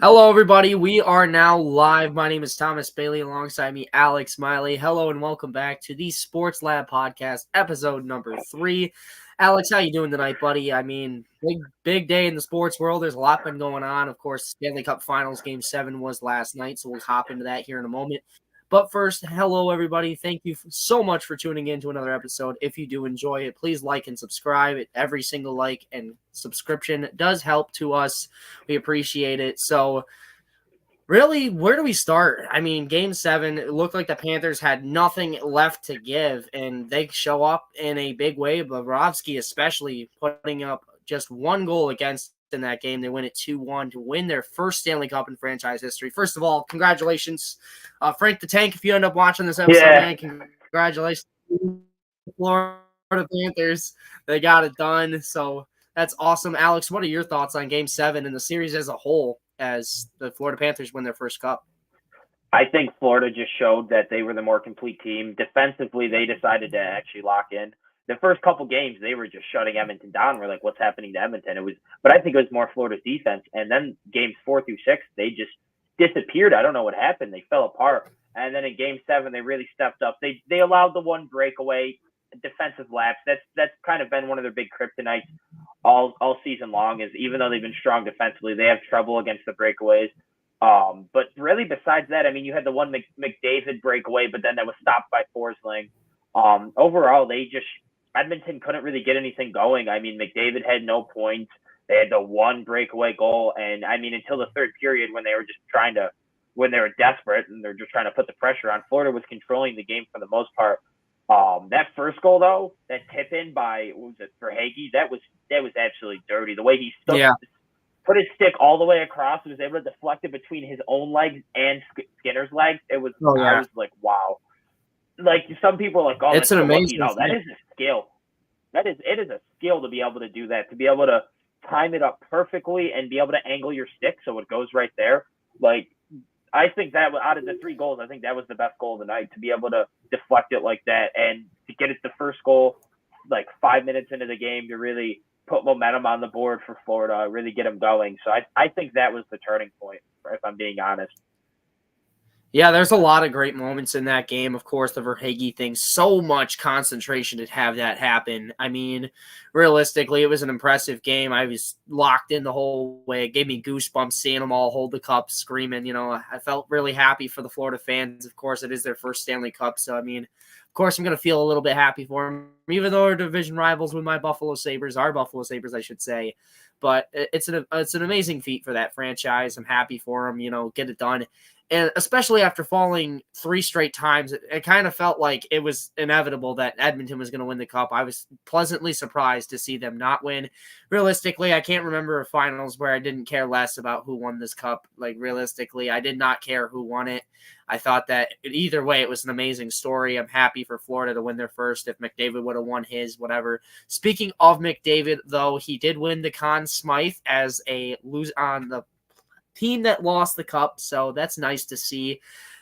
Hello, everybody. We are now live. My name is Thomas Bailey. Alongside me, Alex Miley. Hello, and welcome back to the Sports Lab Podcast, episode number 3. Alex, how you doing tonight, buddy? I mean, big day in the sports world. There's a lot been going on. Of course, Stanley Cup Finals Game 7 was last night, so we'll hop into that here in a moment. But first, hello, everybody. Thank you so much for tuning in to another episode. If you do enjoy it, please like and subscribe. Every single like and subscription does help to us. We appreciate it. So, really, where do we start? I mean, game 7, it looked like the Panthers had nothing left to give, and they show up in a big way. Bobrovsky, especially, putting up just one goal against in that game. They win it 2-1 to win their first Stanley Cup in franchise history. First of all, congratulations, Frank the Tank. If you end up watching this episode, man, congratulations, Florida Panthers. They got it done. So that's awesome. Alex, what are your thoughts on game 7 and the series as a whole as the Florida Panthers win their first cup? I think Florida just showed that they were the more complete team. Defensively, they decided to actually lock in. The first couple games, they were just shutting Edmonton down. We're like, what's happening to Edmonton? But I think it was more Florida's defense. And then games 4 through 6, they just disappeared. I don't know what happened. They fell apart. And then in game 7, they really stepped up. They allowed the one breakaway defensive lapse. That's kind of been one of their big kryptonites all season long. Is even though they've been strong defensively, they have trouble against the breakaways. But really, besides that, I mean, you had the one McDavid breakaway, but then that was stopped by Forsling. Overall, Edmonton couldn't really get anything going. I mean, McDavid had no points. They had the one breakaway goal, and I mean, until the third period when they were desperate and they're just trying to put the pressure on, Florida was controlling the game for the most part. That first goal though, that tip in by Verhaeghe, that was absolutely dirty. The way he put his stick all the way across and was able to deflect it between his own legs and Skinner's legs. I was like, wow. Like some people are like, oh, it's an amazing. No, that is a skill. It is a skill to be able to do that, to be able to time it up perfectly and be able to angle your stick so it goes right there. Like, I think that out of the 3 goals, I think that was the best goal of the night, to be able to deflect it like that and to get it the first goal like 5 minutes into the game to really put momentum on the board for Florida, really get them going. So I think that was the turning point, if I'm being honest. Yeah, there's a lot of great moments in that game. Of course, the Verhaeghe thing, so much concentration to have that happen. I mean, realistically, it was an impressive game. I was locked in the whole way. It gave me goosebumps seeing them all hold the cup, screaming. You know, I felt really happy for the Florida fans. Of course, it is their first Stanley Cup. So, I mean, of course, I'm going to feel a little bit happy for them, even though our division rivals with our Buffalo Sabres, I should say. But it's an amazing feat for that franchise. I'm happy for them, you know, get it done. And especially after falling 3 straight times, it kind of felt like it was inevitable that Edmonton was going to win the cup. I was pleasantly surprised to see them not win. Realistically, I can't remember a finals where I didn't care less about who won this cup. Like, realistically, I did not care who won it. I thought that either way, it was an amazing story. I'm happy for Florida to win their first. If McDavid would have won his, whatever. Speaking of McDavid, though, he did win the Conn Smythe as a lose on the team that lost the cup, so that's nice to see.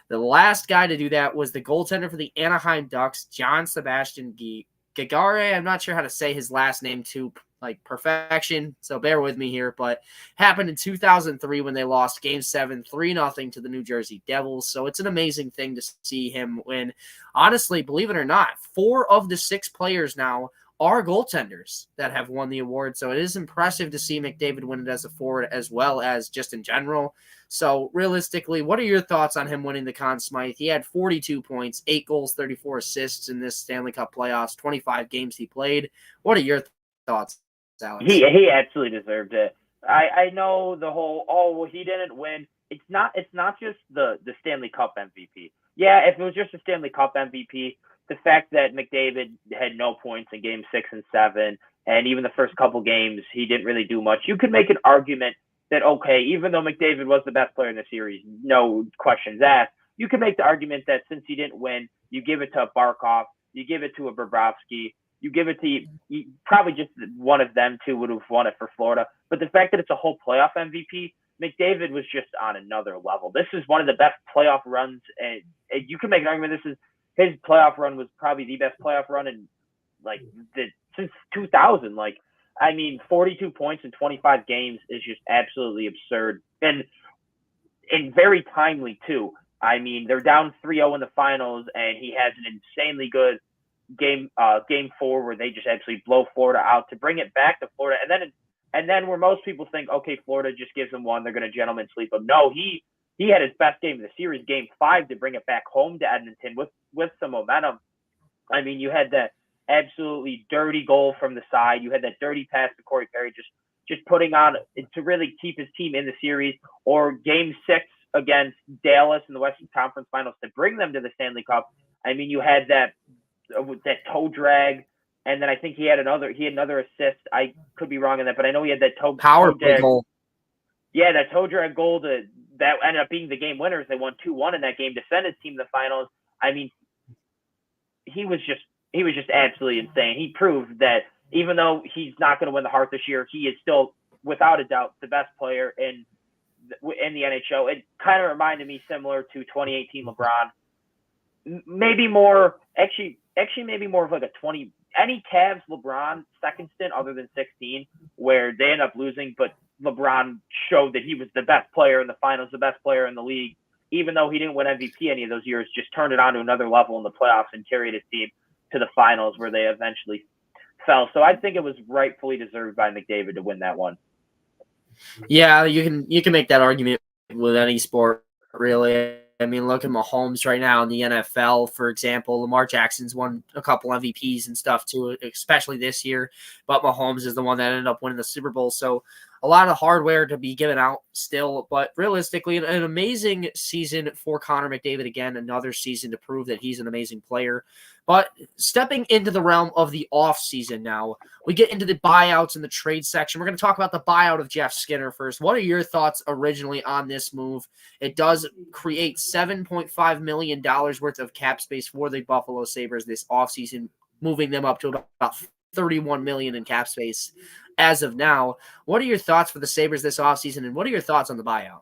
The last guy to do that was the goaltender for the Anaheim Ducks, John Sebastian Gigare. I'm not sure how to say his last name to like perfection, so bear with me here, but happened in 2003 when they lost Game 7 3-0 to the New Jersey Devils, so it's an amazing thing to see him win. Honestly, believe it or not, 4 of the 6 players now are goaltenders that have won the award. So it is impressive to see McDavid win it as a forward as well as just in general. So realistically, what are your thoughts on him winning the Conn Smythe? He had 42 points, 8 goals, 34 assists in this Stanley Cup playoffs, 25 games he played. What are your thoughts, Alex? He absolutely deserved it. I know the whole, he didn't win. It's not just the Stanley Cup MVP. Yeah, if it was just a Stanley Cup MVP, the fact that McDavid had no points in game 6 and 7, and even the first couple games, he didn't really do much. You could make an argument that, okay, even though McDavid was the best player in the series, no questions asked, you could make the argument that since he didn't win, you give it to Barkov, you give it to a Bobrovsky, you give it to probably just one of them two would have won it for Florida. But the fact that it's a whole playoff MVP, McDavid was just on another level. This is one of the best playoff runs, and you can make an argument his playoff run was probably the best playoff run in since 2000. Like, I mean, 42 points in 25 games is just absolutely absurd. And very timely, too. I mean, they're down 3-0 in the finals, and he has an insanely good game 4 where they just actually blow Florida out to bring it back to Florida. And then where most people think, okay, Florida just gives them one, they're going to gentleman sweep them. No, he had his best game of the series, game 5, to bring it back home to Edmonton with some momentum. I mean, you had that absolutely dirty goal from the side. You had that dirty pass to Corey Perry, just putting on to really keep his team in the series, or game 6 against Dallas in the Western Conference Finals to bring them to the Stanley Cup. I mean, you had that toe drag, and then I think he had another assist. I could be wrong on that, but I know he had that toe play goal. Yeah, that toe drag goal that ended up being the game winners. They won 2-1 in that game to send his team to the finals. I mean, he was just absolutely insane. He proved that even though he's not going to win the Hart this year, he is still, without a doubt, the best player in the NHL. It kind of reminded me similar to 2018 LeBron. Maybe more, actually maybe more of like a 20, any Cavs LeBron second stint other than 16, where they end up losing, but LeBron showed that he was the best player in the finals, the best player in the league, even though he didn't win MVP any of those years, just turned it on to another level in the playoffs and carried his team to the finals where they eventually fell. So I think it was rightfully deserved by McDavid to win that one. Yeah, you can make that argument with any sport, really. I mean, look at Mahomes right now in the NFL, for example. Lamar Jackson's won a couple MVPs and stuff too, especially this year. But Mahomes is the one that ended up winning the Super Bowl. So a lot of hardware to be given out still. But realistically, an amazing season for Connor McDavid. Again, another season to prove that he's an amazing player. But stepping into the realm of the offseason now, we get into the buyouts in the trade section. We're going to talk about the buyout of Jeff Skinner first. What are your thoughts originally on this move? It does create $7.5 million worth of cap space for the Buffalo Sabres this offseason, moving them up to about $31 million in cap space as of now. What are your thoughts for the Sabres this offseason, and what are your thoughts on the buyout?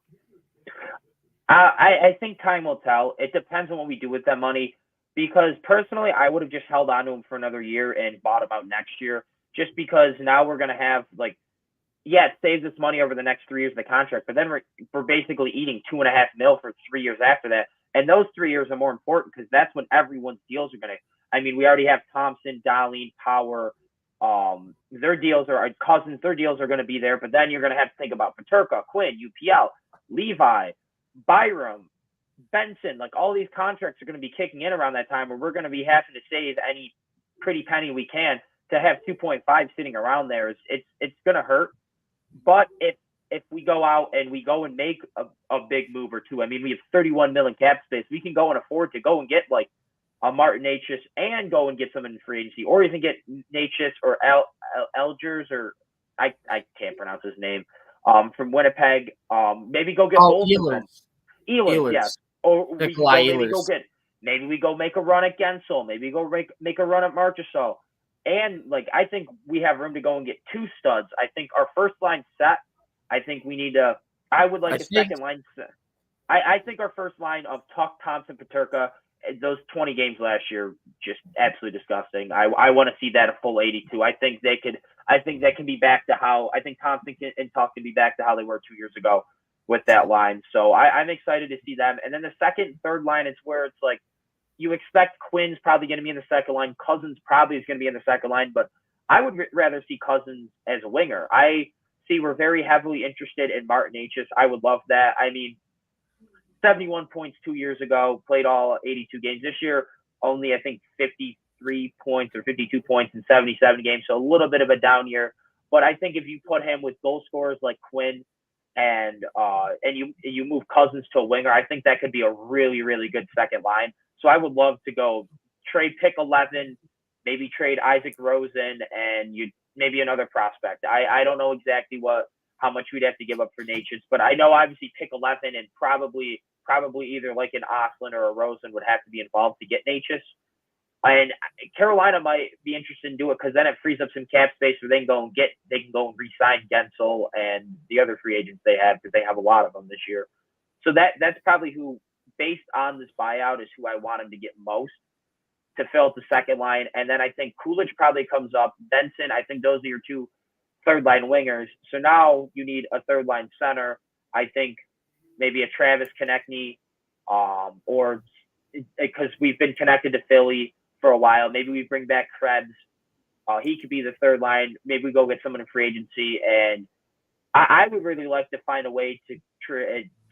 I think time will tell. It depends on what we do with that money. Because personally, I would have just held on to him for another year and bought him out next year, just because now we're going to have, like, yeah, it saves us money over the next 3 years of the contract, but then we're basically eating $2.5 million for 3 years after that. And those 3 years are more important because that's when everyone's deals are going to, I mean, we already have Thompson, Dahlin, Power, their deals are Cousins, their deals are going to be there, but then you're going to have to think about Peterka, Quinn, UPL, Levi, Byram, Benson, like all these contracts are going to be kicking in around that time where we're going to be having to save any pretty penny we can to have 2.5 sitting around there. It's going to hurt. But if we go out and we go and make a big move or two, I mean, we have 31 million cap space. We can go and afford to go and get like a Martin Necas and go and get someone in free agency, or even get Necas or Elgers, or I can't pronounce his name, from Winnipeg. Maybe go get Olsen. Ehlers, yes. Or we go make a run at Gensel. Maybe go make a run at Marchessault. And like I think we have room to go and get 2 studs. I think our first line set. I think we need to. I would like second line set. I think our first line of Tuch, Thompson, Peterka, those 20 games last year, just absolutely disgusting. I want to see that a full 82. I think they could. I think that can be back to how. I think Thompson and Tuch can be back to how they were 2 years ago with that line. So I'm excited to see them. And then the second, third line is where it's like you expect Quinn's probably going to be in the second line. Cousins probably is going to be in the second line, but I would rather see Cousins as a winger. I see we're very heavily interested in Martin Necas. I would love that. I mean, 71 points 2 years ago, played all 82 games. This year, only I think 53 points or 52 points in 77 games. So a little bit of a down year. But I think if you put him with goal scorers like Quinn, and you move Cousins to a winger, I think that could be a really, really good second line. So I would love to go trade pick 11, maybe trade Isaac Rosen, and maybe another prospect. I don't know exactly how much we'd have to give up for Necas, but I know obviously pick 11 and probably either like an Ostlund or a Rosen would have to be involved to get Necas. And Carolina might be interested in doing it because then it frees up some cap space where they can go and re-sign Gensel and the other free agents they have, because they have a lot of them this year. So that's probably who, based on this buyout, is who I want him to get most to fill out the second line. And then I think Coolidge probably comes up. Benson, I think those are your two third line wingers. So now you need a third line center. I think maybe a Travis Konechny, or because we've been connected to Philly for a while, maybe we bring back Krebs. He could be the third line. Maybe we go get someone in free agency. And I would really like to find a way to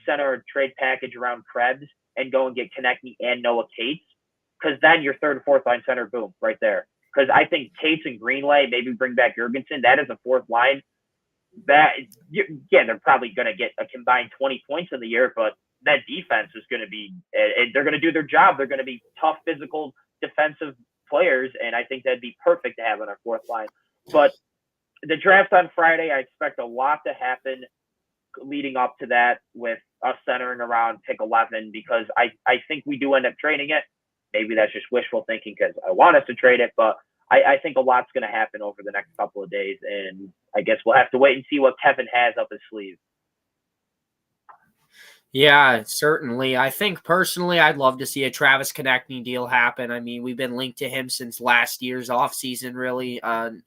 center a trade package around Krebs and go and get Konechny and Noah Cates, because then your third and fourth line center, boom, right there. Because I think Cates and Greenway, maybe bring back Jurgensen. That is a fourth line. That, yeah, they're probably going to get a combined 20 points in the year, but that defense is going to be, they're going to do their job. They're going to be tough, physical, defensive players, and I think that'd be perfect to have on our fourth line. But the draft on Friday, I expect a lot to happen leading up to that, with us centering around pick 11, because I think we do end up trading it. Maybe that's just wishful thinking because I want us to trade it, but I think a lot's going to happen over the next couple of days, and I guess we'll have to wait and see what Kevin has up his sleeve. Yeah, certainly. I think personally, I'd love to see a Travis Konechny deal happen. I mean, we've been linked to him since last year's offseason, really.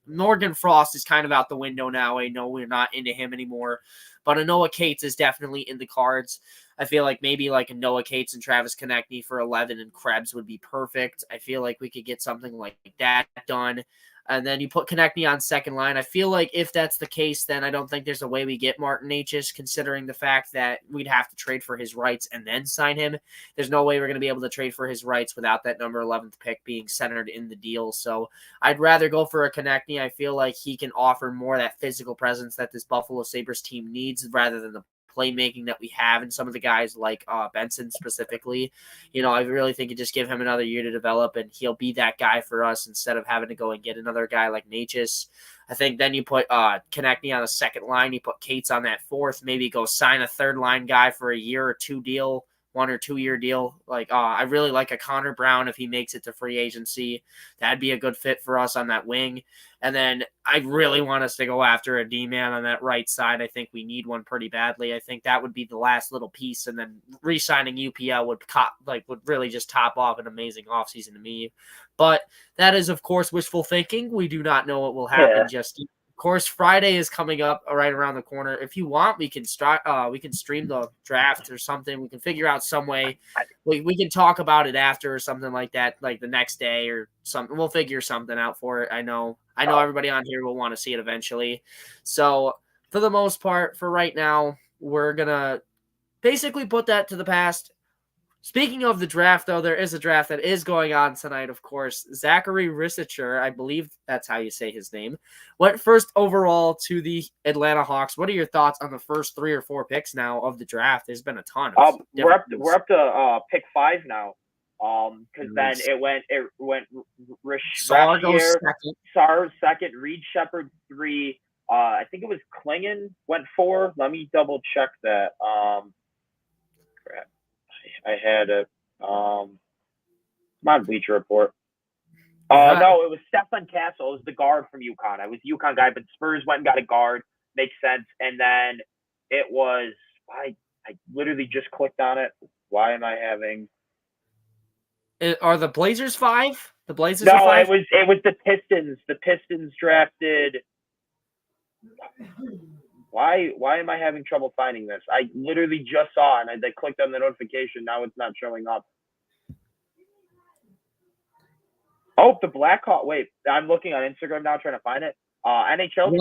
Morgan Frost is kind of out the window now. I know we're not into him anymore, but a Noah Cates is definitely in the cards. I feel like maybe like a Noah Cates and Travis Konechny for 11 and Krebs would be perfect. I feel like we could get something like that done. And then you put Konechny on second line. I feel like if that's the case, then I don't think there's a way we get Martin Necas, considering the fact that we'd have to trade for his rights and then sign him. There's no way we're going to be able to trade for his rights without that number 11th pick being centered in the deal. So I'd rather go for a Konechny. I feel like he can offer more of that physical presence that this Buffalo Sabres team needs, rather than the playmaking that we have in some of the guys like Benson specifically. You know, I really think you just give him another year to develop and he'll be that guy for us instead of having to go and get another guy like Necas. I think then you put Konechny on the second line, you put Cates on that fourth, maybe go sign a third line guy for a year or two deal, 1 or 2 year deal. Like, I really like a Connor Brown if he makes it to free agency. That'd be a good fit for us on that wing. And then I really want us to go after a D-man on that right side. I think we need one pretty badly. I think that would be the last little piece. And then re-signing UPL would really just top off an amazing offseason to me. But that is, of course, wishful thinking. We do not know what will happen just yet. Of course, Friday is coming up right around the corner. If you want, we can stream the draft or something. We can figure out some way. We can talk about it after or something like that, like the next day or something. We'll figure something out for it. I know everybody on here will want to see it eventually. So for the most part, for right now, we're going to basically put that to the past. Speaking of the draft, though, there is a draft that is going on tonight, of course. Zachary Risacher, I believe that's how you say his name, went first overall to the Atlanta Hawks. What are your thoughts on the first 3 or 4 picks now of the draft? There's been a ton. We're up to pick 5 now. Because then it went Saar goes second. Saar second, Reed Shepherd 3. I think it was Klingon went 4. Let me double check that. Crap. I had it. Come on, Bleacher Report. No, it was Stefan Castle. It was the guard from UConn. I was a UConn guy, but Spurs went and got a guard. Makes sense. And then it was, I literally just clicked on it. Why am I having... Are the Blazers 5? The Blazers no, are 5? it was the Pistons. The Pistons drafted... Why am I having trouble finding this? I literally just saw it, and I clicked on the notification. Now it's not showing up. Oh, the Blackhawks. Wait, I'm looking on Instagram now trying to find it. NHL.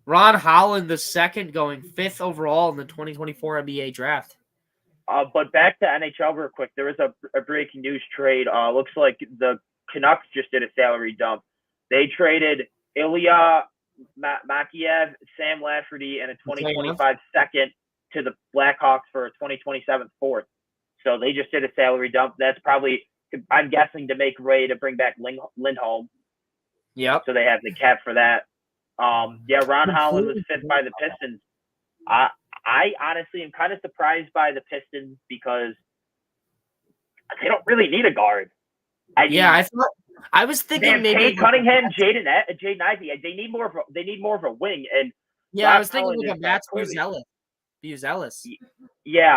Ron Holland, the second, going 5th overall in the 2024 NBA draft. But back to NHL real quick. There was a breaking news trade. Looks like the Canucks just did a salary dump. They traded Ilya Makiev, Sam Lafferty, and a 2025 second to the Blackhawks for a 2027 fourth. So they just did a salary dump. That's probably, I'm guessing, to make Ray to bring back Lindholm. Yep. So they have the cap for that. Ron Holland was 5th by the Pistons. I honestly am kind of surprised by the Pistons because they don't really need a guard. I was thinking maybe Cunningham, Jaden Ivey. They need more of a wing. And I was thinking like a Matt Buzelis. Yeah,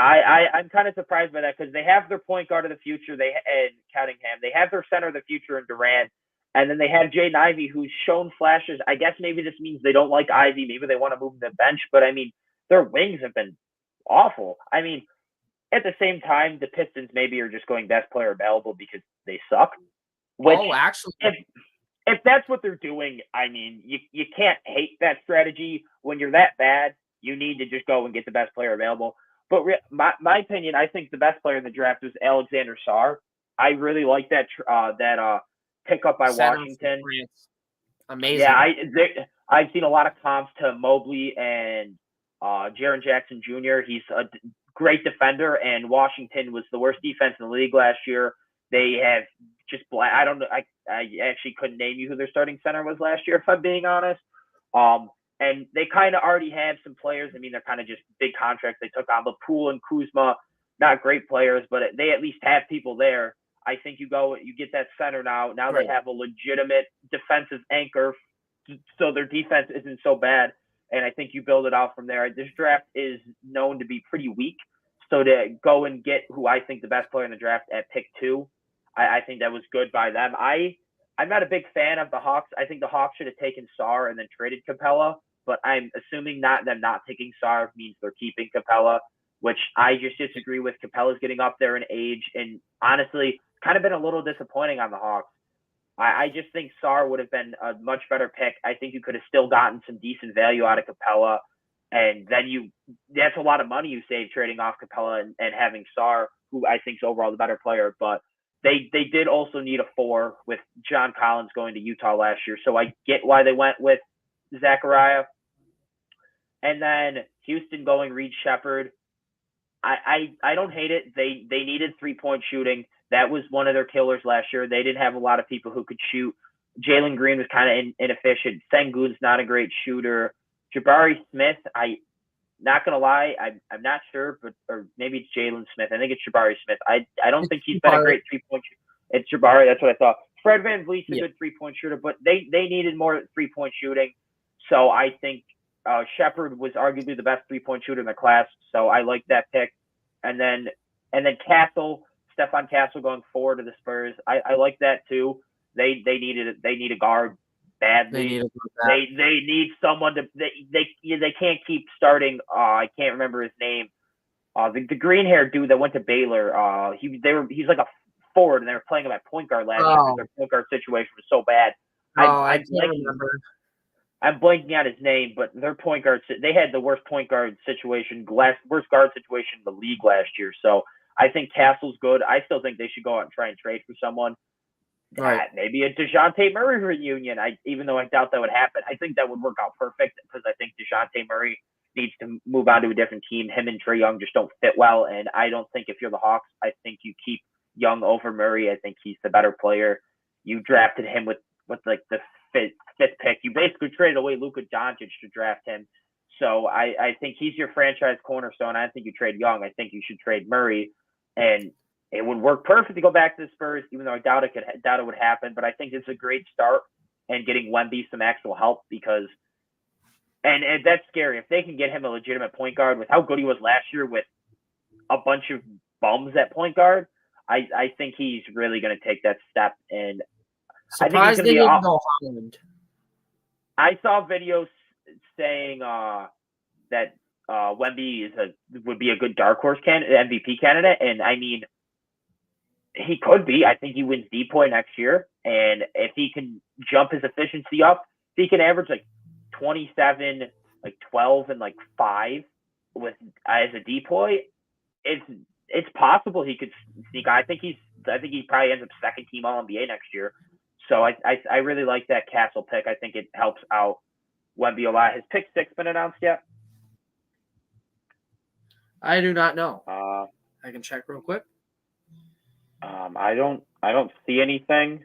I'm kind of surprised by that because they have their point guard of the future. And Cunningham. They have their center of the future in Durant. And then they have Jaden Ivey, who's shown flashes. I guess maybe this means they don't like Ivey. Maybe they want to move him to the bench. But, I mean, their wings have been awful. I mean, at the same time, the Pistons maybe are just going best player available because they suck. Which, actually, if that's what they're doing, I mean, you can't hate that strategy. When you're that bad, you need to just go and get the best player available. But my opinion, I think the best player in the draft was Alexander Sarr. I really like that pickup by Washington. Amazing. Yeah, I've seen a lot of comps to Mobley and Jaren Jackson Jr. He's a great defender, and Washington was the worst defense in the league last year. They have just I don't know. I actually couldn't name you who their starting center was last year, if I'm being honest. And they kind of already have some players. I mean, they're kind of just big contracts they took on. But Poole and Kuzma, not great players, but they at least have people there. I think you get that center now. Now Right. They have a legitimate defensive anchor, so their defense isn't so bad. And I think you build it out from there. This draft is known to be pretty weak. So to go and get who I think the best player in the draft at pick 2, I think that was good by them. I'm not a big fan of the Hawks. I think the Hawks should have taken Sarr and then traded Capella, but I'm assuming them not taking Sarr means they're keeping Capella, which I just disagree with. Capella's getting up there in age, and honestly, kind of been a little disappointing on the Hawks. I just think Sarr would have been a much better pick. I think you could have still gotten some decent value out of Capella, and then that's a lot of money you save trading off Capella and having Sarr, who I think is overall the better player, but they did also need a 4 with John Collins going to Utah last year. So I get why they went with Zachariah. And then Houston going Reed Shepherd. I don't hate it. They needed 3-point shooting. That was one of their killers last year. They didn't have a lot of people who could shoot. Jalen Green was kind of inefficient. Sengun's not a great shooter. Jabari Smith, not going to lie, I'm not sure, or maybe it's Jalen Smith. I think it's Jabari Smith. I don't think he's been a great 3-point shooter. It's Jabari. That's what I thought. Fred VanVleet's a good 3-point shooter, but they needed more 3-point shooting. So I think Shepherd was arguably the best 3-point shooter in the class. So I like that pick. And then Stephon Castle going forward to the Spurs. I like that too. They need a guard badly. They need someone to they can't keep starting. I can't remember his name. The green haired dude that went to Baylor. He's like a forward, and they were playing him at point guard last year because their point guard situation was so bad. I can't remember. I'm blanking out his name, but their point guard, they had the worst point guard situation, worst guard situation in the league last year. So I think Castle's good. I still think they should go out and try and trade for someone. Right. Maybe a DeJounte Murray reunion. Even though I doubt that would happen, I think that would work out perfect because I think DeJounte Murray needs to move on to a different team. Him and Trae Young just don't fit well. And I don't think if you're the Hawks, I think you keep Young over Murray. I think he's the better player. You drafted him with like the fifth pick. You basically traded away Luka Doncic to draft him. So I think he's your franchise cornerstone. I think you trade Young. I think you should trade Murray. And it would work perfect to go back to the Spurs, even though I doubt it would happen. But I think it's a great start and getting Wemby some actual help because and that's scary. If they can get him a legitimate point guard with how good he was last year with a bunch of bums at point guard, I think he's really going to take that step. And surprised they didn't go Holland. I saw videos saying that Wemby would be a good dark horse MVP candidate, and I mean, he could be. I think he wins DPOY next year, and if he can jump his efficiency up, if he can average like 27, like 12, and like 5 with as a DPOY, it's possible he could sneak. I think he probably ends up second team All NBA next year. So I really like that Castle pick. I think it helps out Wemby a lot. Has pick 6 been announced yet? I do not know. I can check real quick. I don't see anything.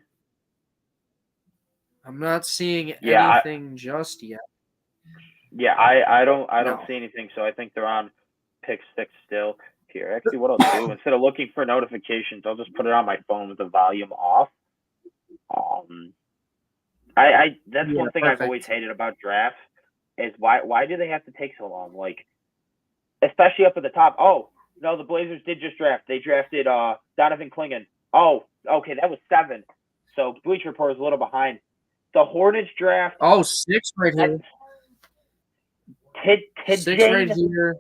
I'm not seeing anything just yet. Yeah, I don't see anything. So I think they're on pick 6 still. Here, actually, what I'll do instead of looking for notifications, I'll just put it on my phone with the volume off. That's one thing I've always hated about drafts is why do they have to take so long? Like, especially up at the top. Oh no, the Blazers did just draft. They drafted Donovan Clingan. Oh, okay, that was 7. so Bleacher Report is a little behind. The Hornets draft. Oh, 6 right here. Six right Tidjane here.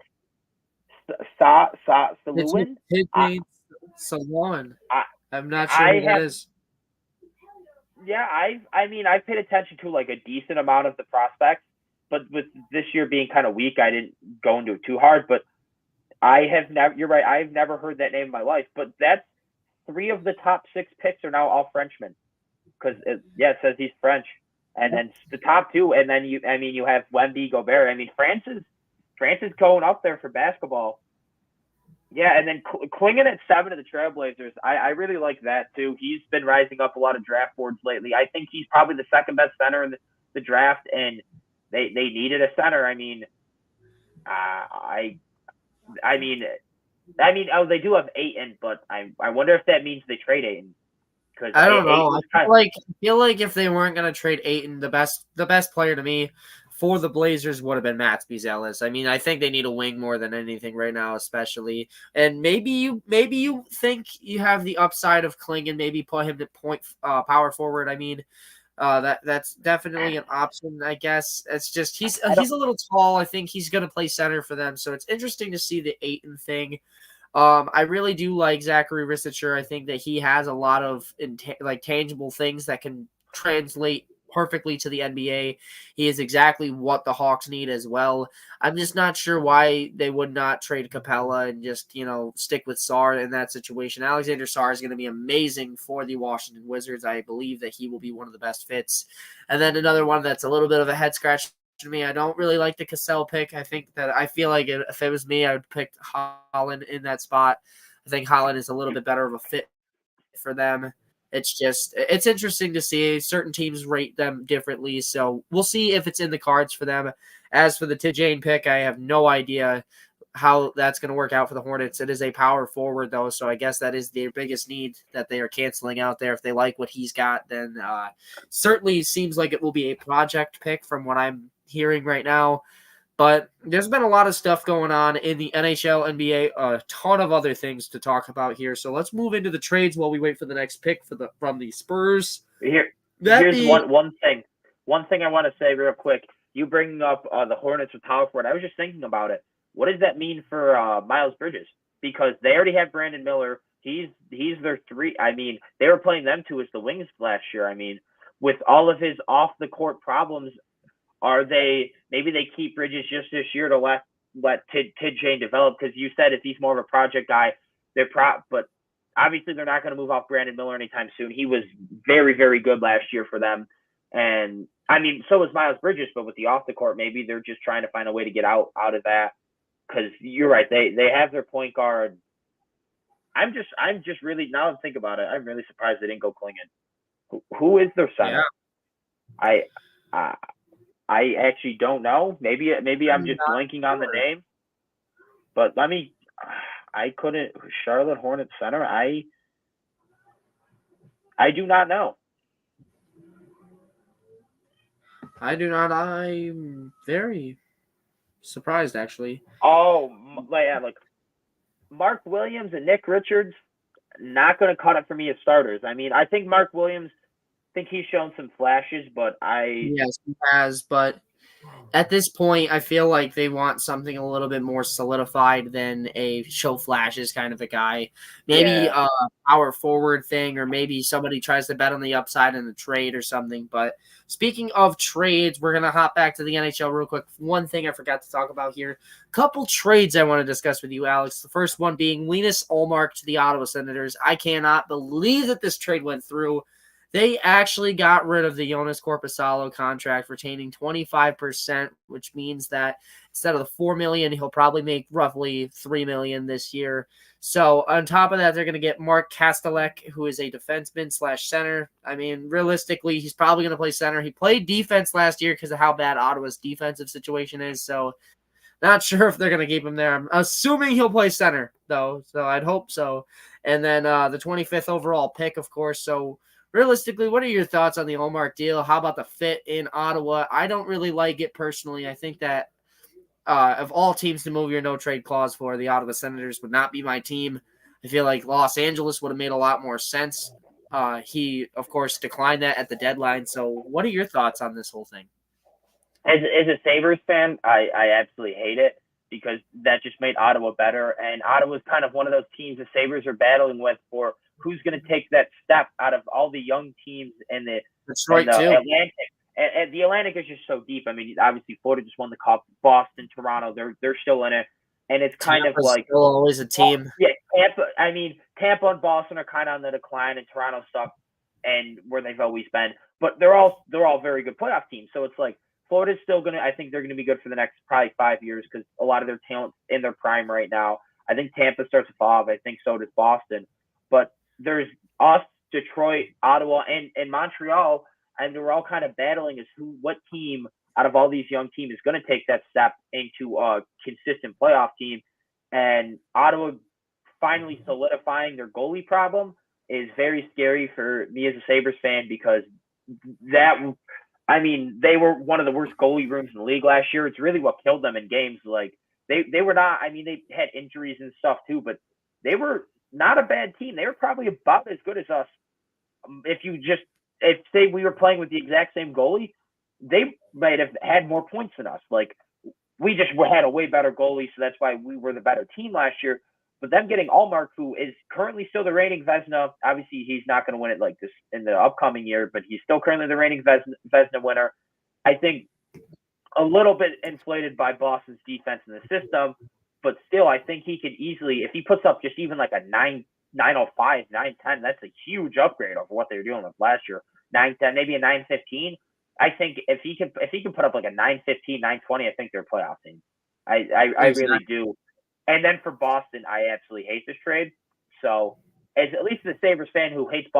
Saluin. Tidjane Salon. I'm not sure who that is. Yeah, I mean, I paid attention to like a decent amount of the prospects, but with this year being kind of weak, I didn't go into it too hard. But I have never. You're right. I've never heard that name in my life. But that's 3 of the top 6 picks are now all Frenchmen, because it says he's French, and then the top 2, and then you have Wemby, Gobert. I mean, France is going up there for basketball. Yeah, and then Klingon at 7 of the Trailblazers. I really like that too. He's been rising up a lot of draft boards lately. I think he's probably the second best center in the draft, and they needed a center. I mean, they do have Ayton, but I wonder if that means they trade Ayton. Because I don't know. I feel like if they weren't going to trade Ayton, the best player to me for the Blazers would have been Matt Ellis. I mean, I think they need a wing more than anything right now, especially. And maybe you think you have the upside of Klingon, maybe put him to point power forward. I mean, that's definitely an option, I guess. It's just he's a little tall. I think he's going to play center for them, so it's interesting to see the Ayton thing. I really do like Zachary Risacher. I think that he has a lot of tangible things that can translate perfectly to the NBA. He is exactly what the Hawks need as well. I'm just not sure why they would not trade Capella and just, stick with Sarr in that situation. Alexander Sarr is going to be amazing for the Washington Wizards. I believe that he will be one of the best fits. And then another one that's a little bit of a head scratch to me. I don't really like the Cassell pick. I feel like if it was me, I would pick Holland in that spot. I think Holland is a little bit better of a fit for them. It's interesting to see. Certain teams rate them differently, so we'll see if it's in the cards for them. As for the Tidjane pick, I have no idea how that's going to work out for the Hornets. It is a power forward, though, so I guess that is their biggest need that they are canceling out there. If they like what he's got, then certainly seems like it will be a project pick from what I'm hearing right now. But there's been a lot of stuff going on in the NHL, NBA, a ton of other things to talk about here. So let's move into the trades while we wait for the next pick from the Spurs. Here's one thing. One thing I want to say real quick. You bring up the Hornets with power forward. I was just thinking about it. What does that mean for Miles Bridges? Because they already have Brandon Miller. He's their 3. I mean, they were playing them 2 as the wings last year. I mean, with all of his off the court problems, maybe they keep Bridges just this year to let Tidjane develop, because you said if he's more of a project guy, but obviously they're not going to move off Brandon Miller anytime soon. He was very, very good last year for them. And I mean, so was Miles Bridges, but with the off the court, maybe they're just trying to find a way to get out of that. Because you're right, they have their point guard. I'm just really, now that I think about it, I'm really surprised they didn't go Klingon. Who is their center? Yeah. I actually don't know. Maybe I'm just blanking on the name. But I couldn't. Charlotte Hornets center. I do not know. I do not. I'm very surprised, actually. Oh, like Mark Williams and Nick Richards, not going to cut it for me as starters. I mean, I think Mark Williams, he's shown some flashes, but yes, he has, but at this point, I feel like they want something a little bit more solidified than a show flashes kind of a guy. Maybe a power forward thing, or maybe somebody tries to bet on the upside in the trade or something. But speaking of trades, we're going to hop back to the NHL real quick. One thing I forgot to talk about here. Couple trades I want to discuss with you, Alex. The first one being Linus Ullmark to the Ottawa Senators. I cannot believe that this trade went through. They actually got rid of the Jonas Korpisalo contract, retaining 25%, which means that instead of the $4 million, he'll probably make roughly $3 million this year. So on top of that, they're going to get Mark Kastelek, who is a defenseman/center. I mean, realistically, he's probably going to play center. He played defense last year because of how bad Ottawa's defensive situation is. So not sure if they're going to keep him there. I'm assuming he'll play center, though. So I'd hope so. And then the 25th overall pick, of course. So realistically, what are your thoughts on the Ullmark deal? How about the fit in Ottawa? I don't really like it personally. I think that of all teams to move your no-trade clause for, the Ottawa Senators would not be my team. I feel like Los Angeles would have made a lot more sense. he, of course, declined that at the deadline. So what are your thoughts on this whole thing? As a Sabres fan, I absolutely hate it because that just made Ottawa better. And Ottawa's kind of one of those teams the Sabres are battling with for who's going to take that step out of all the young teams and the Atlantic. And the Atlantic is just so deep. I mean, obviously Florida just won the Cup. Boston, Toronto, they're still in it. And it's kind Tampa's of like still always a team. Yeah, Tampa and Boston are kind of on the decline, and Toronto stuck and where they've always been. But they're all very good playoff teams. So it's like Florida's still I think they're gonna be good for the next probably 5 years because a lot of their talent in their prime right now. I think Tampa starts to fall off. I think so does Boston. But there's us, Detroit, Ottawa, and Montreal, and we're all kind of battling as what team out of all these young teams is going to take that step into a consistent playoff team. And Ottawa finally solidifying their goalie problem is very scary for me as a Sabres fan because they were one of the worst goalie rooms in the league last year. It's really what killed them in games. Like they were not, they had injuries and stuff too, but they were not a bad team. They were probably about as good as us. If say we were playing with the exact same goalie, they might have had more points than us. Like we just had a way better goalie, so that's why we were the better team last year. But them getting Allmark, who is currently still the reigning Vezina, obviously he's not going to win it like this in the upcoming year, but he's still currently the reigning Vezina winner. I think a little bit inflated by Boston's defense in the system, but still I think he could easily, if he puts up just even like a 905, 910, that's a huge upgrade over what they were doing with last year. 910, maybe a 915. I think if he can put up like a 915, 920, I think they're a playoff team. I really do. And then for Boston, I absolutely hate this trade. So as at least the Sabres fan who hates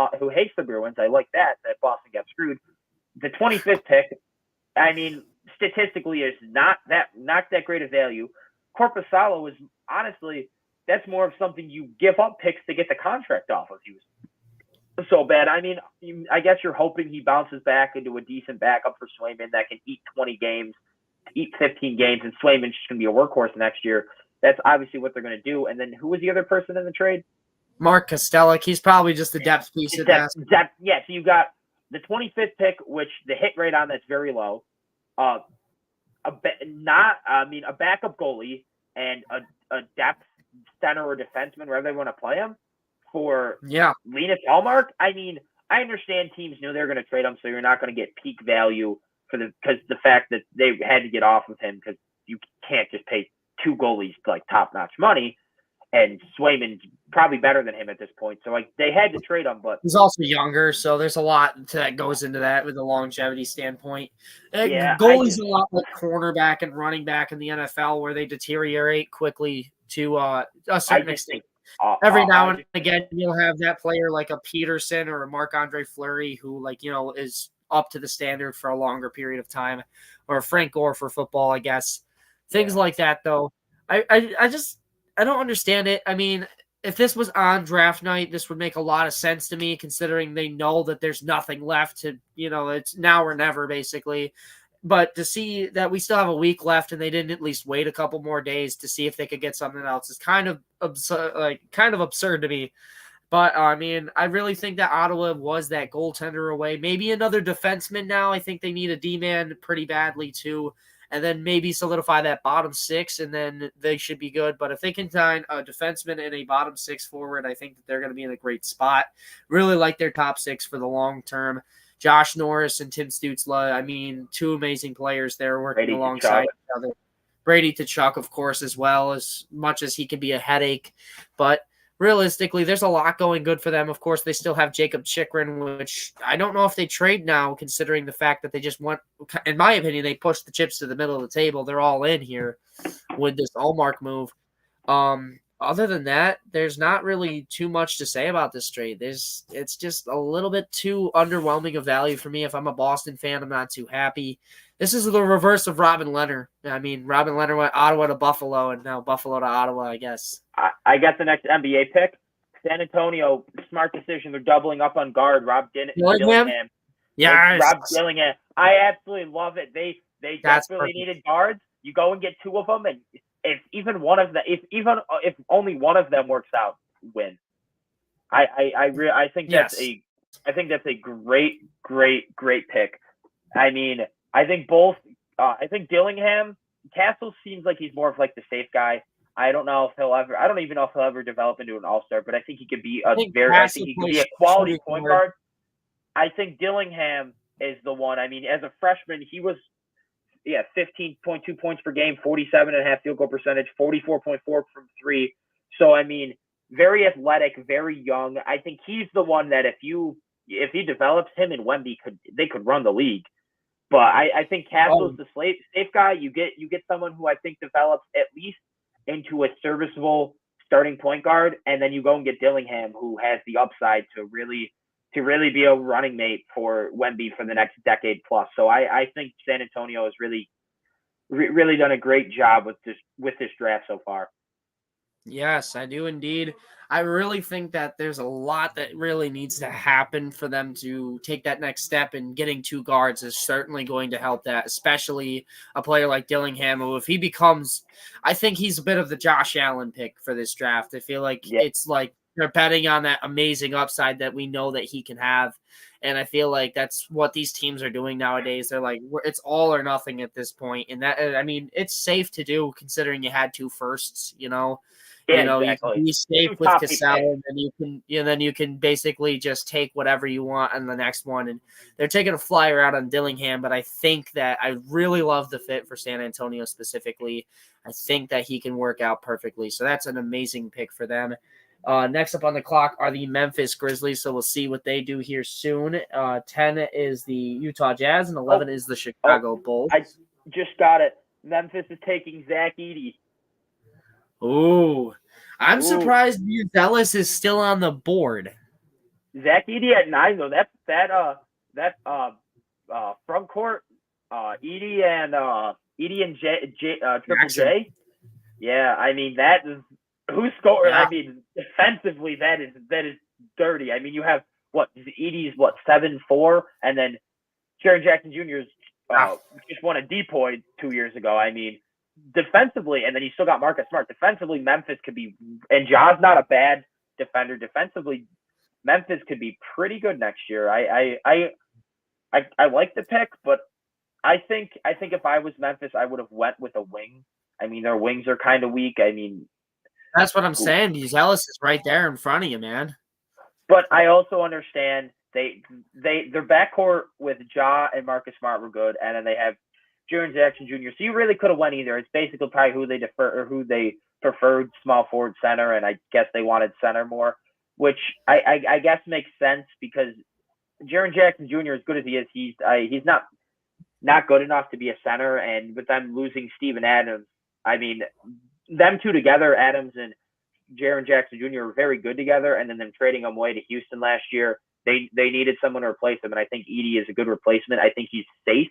the Bruins, I like that Boston got screwed. The 25th pick, statistically is not that great of value. Korpisalo is honestly, that's more of something you give up picks to get the contract off of. He was so bad. I guess you're hoping he bounces back into a decent backup for Swayman that can eat 20 games, eat 15 games, and Swayman's just going to be a workhorse next year. That's obviously what they're going to do. And then who was the other person in the trade? Mark Kastelic. He's probably just a depth piece. Yeah, so you got the 25th pick, which the hit rate on that's very low. A backup goalie and a depth center or defenseman, wherever they want to play him, for Linus Allmark. I understand teams knew they were going to trade him, so you're not going to get peak value because the fact that they had to get off of him because you can't just pay two goalies like top-notch money, and Swayman's probably better than him at this point. So they had to trade him, but he's also younger, so there's a lot that goes into that with the longevity standpoint. Goalies are a lot like cornerback and running back in the NFL, where they deteriorate quickly to a certain extent. Every now and again, you'll have that player like a Peterson or a Marc-Andre Fleury who, is up to the standard for a longer period of time, or a Frank Gore for football, I guess. Things like that, though. I don't understand it. If this was on draft night, this would make a lot of sense to me, considering they know that there's nothing left to, it's now or never, basically. But to see that we still have a week left and they didn't at least wait a couple more days to see if they could get something else is kind of absurd to me. But, I really think that Ottawa was that goaltender away. Maybe another defenseman now. I think they need a D-man pretty badly, too. And then maybe solidify that bottom six, and then they should be good. But if they can sign a defenseman and a bottom six forward, I think that they're going to be in a great spot. Really like their top six for the long term. Josh Norris and Tim Stützle, two amazing players there working alongside each other. Brady Tkachuk, of course, as well, as much as he can be a headache. But realistically, there's a lot going good for them. Of course, they still have Jacob Chychrun, which I don't know if they trade now, considering the fact that they just want, in my opinion, they pushed the chips to the middle of the table. They're all in here with this Allmark move. Other than that, there's not really too much to say about this trade. It's just a little bit too underwhelming of value for me. If I'm a Boston fan, I'm not too happy. This is the reverse of Robin Lehner. Robin Lehner went Ottawa to Buffalo, and now Buffalo to Ottawa, I guess. I got the next NBA pick. San Antonio, smart decision. They're doubling up on guard. Rob Dillingham. Yes. Rob Dillingham. I absolutely love it. They desperately needed guards. You go and get two of them, and if only one of them works out, win. I think that's a I think that's a great, great, great pick. I mean, I think both. I think Dillingham, Castle seems like he's more of like the safe guy. I don't know if he'll ever. I don't even know if he'll ever develop into an all-star, but I think he could be a very. I think he could be a quality point guard. I think Dillingham is the one. I mean, as a freshman, he was 15.2 points per game, 47.5 field goal percentage, 44.4 from three. So I mean, very athletic, very young. I think he's the one that if he develops, him and Wemby could run the league. But I think Castle's the safe guy. You get someone who I think develops at least into a serviceable starting point guard, and then you go and get Dillingham, who has the upside to really be a running mate for Wemby for the next decade plus. So I think San Antonio has really done a great job with this draft so far. Yes, I do indeed. I really think that there's a lot that really needs to happen for them to take that next step, and getting two guards is certainly going to help that, especially a player like Dillingham, who if he becomes, I think he's a bit of the Josh Allen pick for this draft. I feel like it's like they're betting on that amazing upside that we know that he can have. And I feel like that's what these teams are doing nowadays. They're like, it's all or nothing at this point. And that, I mean, it's safe to do considering you had two firsts, you know. Yeah, You can be safe with Cassell, and then you can basically just take whatever you want on the next one. And they're taking a flyer out on Dillingham, but I think that I really love the fit for San Antonio specifically. I think that he can work out perfectly. So that's an amazing pick for them. Next up on the clock are the Memphis Grizzlies, so we'll see what they do here soon. 10 is the Utah Jazz, and 11 is the Chicago Bulls. I just got it. Memphis is taking Zach Edey. Ooh, I'm surprised Ellis is still on the board. Zach Edey at 9 though. That front court, Edey and Triple J. Yeah, I mean that is who's scoring. Yeah. I mean defensively that is dirty. I mean you have Edey's 7'4", and then Jaren Jackson Jr.'s just won a DPOY 2 years ago. I mean. Defensively, and then you still got Marcus Smart. Defensively, Memphis could be, and Ja's not a bad defender. Defensively, Memphis could be pretty good next year. I like the pick, but I think if I was Memphis, I would have went with a wing. I mean, their wings are kind of weak. I mean, that's what I'm saying. Ellis is right there in front of you, man. But I also understand their backcourt with Ja and Marcus Smart were good, and then they have Jaren Jackson Jr. So you really could have went either. It's basically probably who they preferred, small forward, center, and I guess they wanted center more, which I guess makes sense because Jaren Jackson Jr. as good as he is, he's not good enough to be a center, and with them losing Steven Adams, I mean them two together, Adams and Jaren Jackson Jr. are very good together, and then them trading him away to Houston last year, they needed someone to replace him, and I think Edey is a good replacement. I think he's safe.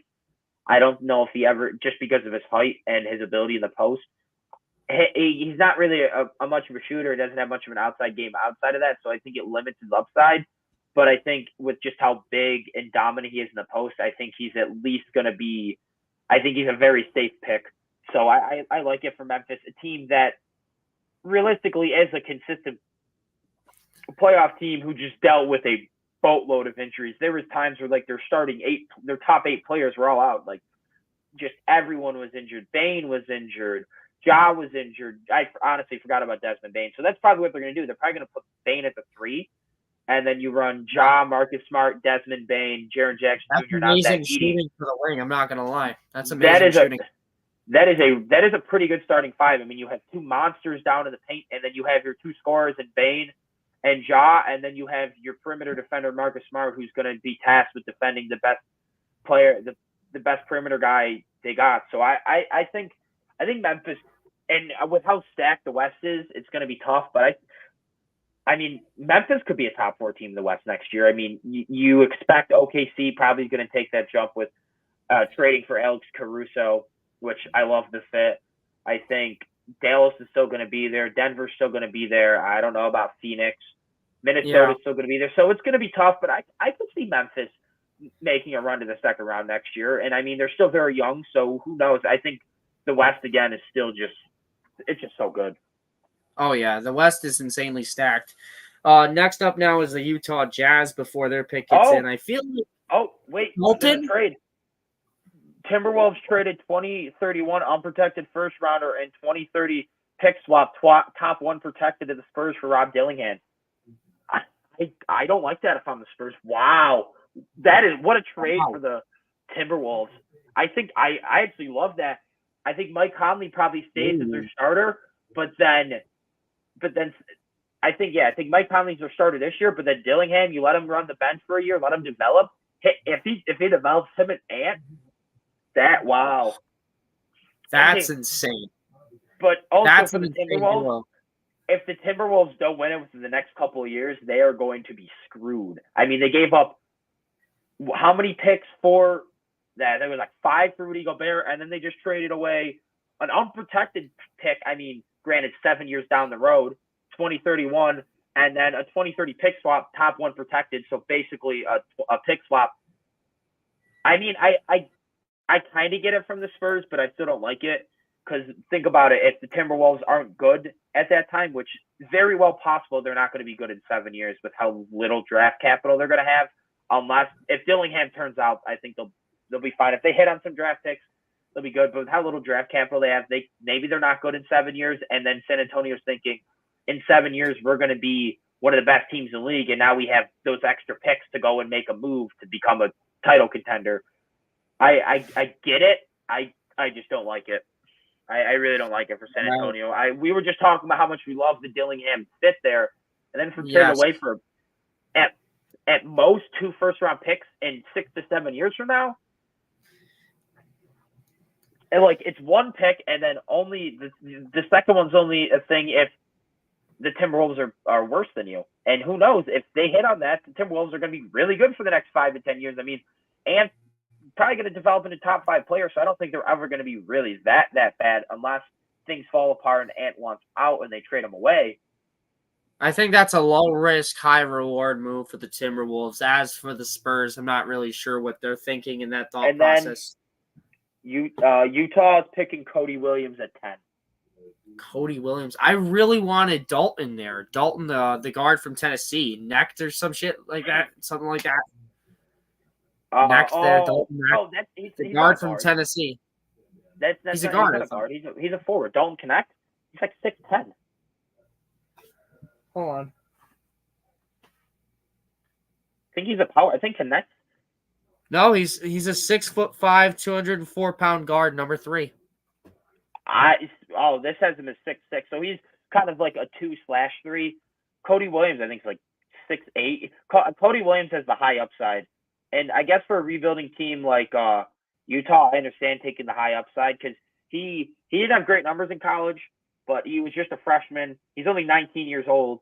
I don't know if he ever, just because of his height and his ability in the post, he's not really a much of a shooter. He doesn't have much of an outside game outside of that, so I think it limits his upside. But I think with just how big and dominant he is in the post, I think he's at least going to be – I think he's a very safe pick. So I like it for Memphis, a team that realistically is a consistent playoff team who just dealt with a boatload of injuries. There was times where their top 8 players were all out. Like just everyone was injured. Bane was injured. Ja was injured. I honestly forgot about Desmond Bane. So that's probably what they're going to do. They're probably going to put Bane at the 3, and then you run Ja, Marcus Smart, Desmond Bane, Jaren Jackson Jr. That's amazing shooting for the wing. I'm not going to lie. That's amazing shooting. That is a pretty good starting 5. I mean, you have 2 monsters down in the paint, and then you have your 2 scorers in Bane and Ja, and then you have your perimeter defender Marcus Smart, who's going to be tasked with defending the best player, the best perimeter guy they got. So I think Memphis, and with how stacked the West is, it's going to be tough. But I mean, Memphis could be a top 4 team in the West next year. I mean, you expect OKC probably going to take that jump with trading for Alex Caruso, which I love the fit. I think Dallas is still going to be there. Denver's still going to be there. I don't know about Phoenix. Minnesota's still going to be there. So it's going to be tough, but I could see Memphis making a run to the second round next year. And I mean, they're still very young, so who knows? I think the West, again, is still it's just so good. Oh, yeah. The West is insanely stacked. Next up now is the Utah Jazz before their pick gets in. I feel like wait, Milton trade. Timberwolves traded 2031 unprotected first rounder and 2030 pick swap top one protected to the Spurs for Rob Dillingham. I don't like that if I'm the Spurs. Wow. That is what a trade for the Timberwolves. I think I actually love that. I think Mike Conley probably stays as their starter, but then I think Mike Conley's their starter this year, but then Dillingham, you let him run the bench for a year, let him develop. If he develops him and Ant, that's insane. But also for the Timberwolves, if the Timberwolves don't win it within the next couple of years, they are going to be screwed. I mean, they gave up how many picks for that? There was like 5 for Rudy Gobert, and then they just traded away an unprotected pick. I mean, granted, 7 years down the road, 2031, and then a 2030 pick swap, top one protected. So basically a pick swap. I mean, I kind of get it from the Spurs, but I still don't like it. Because think about it, if the Timberwolves aren't good at that time, which is very well possible they're not going to be good in 7 years with how little draft capital they're going to have, unless if Dillingham turns out, I think they'll be fine. If they hit on some draft picks, they'll be good. But with how little draft capital they have, maybe they're not good in 7 years. And then San Antonio's thinking, in 7 years we're going to be one of the best teams in the league, and now we have those extra picks to go and make a move to become a title contender. I get it. I just don't like it. I really don't like it for San Antonio. We were just talking about how much we love the Dillingham fit there, and then from trading away for at most 2 first-round picks in 6 to 7 years from now. And like it's 1 pick, and then only the second one's only a thing if the Timberwolves are worse than you. And who knows if they hit on that, the Timberwolves are going to be really good for the next 5 to 10 years. I mean, and probably going to develop into top 5 players, so I don't think they're ever going to be really that bad unless things fall apart and Ant wants out and they trade him away. I think that's a low risk, high reward move for the Timberwolves. As for the Spurs, I'm not really sure what they're thinking in that thought process. Utah is picking Cody Williams at 10. Cody Williams. I really wanted Dalton there. Dalton, the guard from Tennessee. Necht or some shit like that. Something like that. Next there, Dalton Necht. He's the guard from Tennessee. He's a guard. He's a forward. Dalton Knecht. He's like 6'10". Hold on. I think he's a power. I think Knecht. No, he's a 6'5", 204-pound guard, number 3. This has him as 6'6", so he's kind of like a 2/3. Cody Williams, I think, is like 6'8". Cody Williams has the high upside. And I guess for a rebuilding team like Utah, I understand taking the high upside because he didn't have great numbers in college, but he was just a freshman. He's only 19 years old.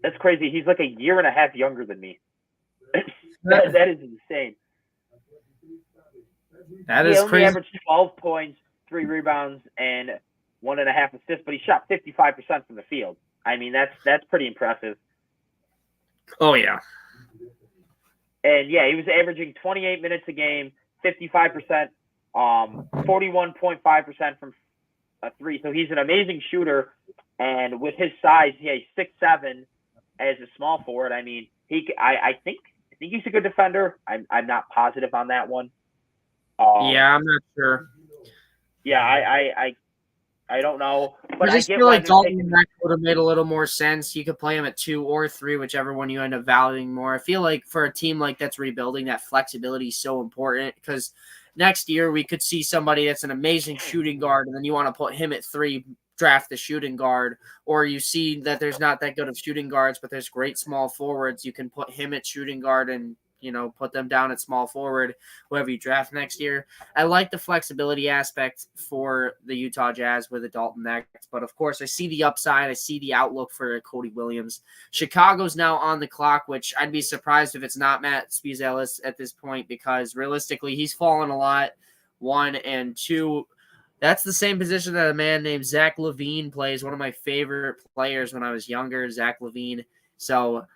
That's crazy. He's like a year and a half younger than me. that is insane. He only averaged 12 points, 3 rebounds, and 1.5 assists, but he shot 55% from the field. I mean, that's pretty impressive. Oh, yeah. And, yeah, he was averaging 28 minutes a game, 55%, 41.5% from a 3. So he's an amazing shooter. And with his size, he's 6'7" as a small forward. I mean, I think he's a good defender. I'm not positive on that one. Yeah, I'm not sure. Yeah, I don't know. But I just feel like Dalton would have made a little more sense. You could play him at 2 or 3, whichever one you end up valuing more. I feel like for a team like that's rebuilding, that flexibility is so important because next year we could see somebody that's an amazing shooting guard, and then you want to put him at 3, draft the shooting guard, or you see that there's not that good of shooting guards, but there's great small forwards. You can put him at shooting guard and put them down at small forward, whoever you draft next year. I like the flexibility aspect for the Utah Jazz with a Dalton Knecht, but of course I see the upside. I see the outlook for Cody Williams. Chicago's now on the clock, which I'd be surprised if it's not Matt Spiezelis at this point because realistically he's fallen a lot, 1 and 2. That's the same position that a man named Zach LaVine plays, one of my favorite players when I was younger, Zach LaVine. So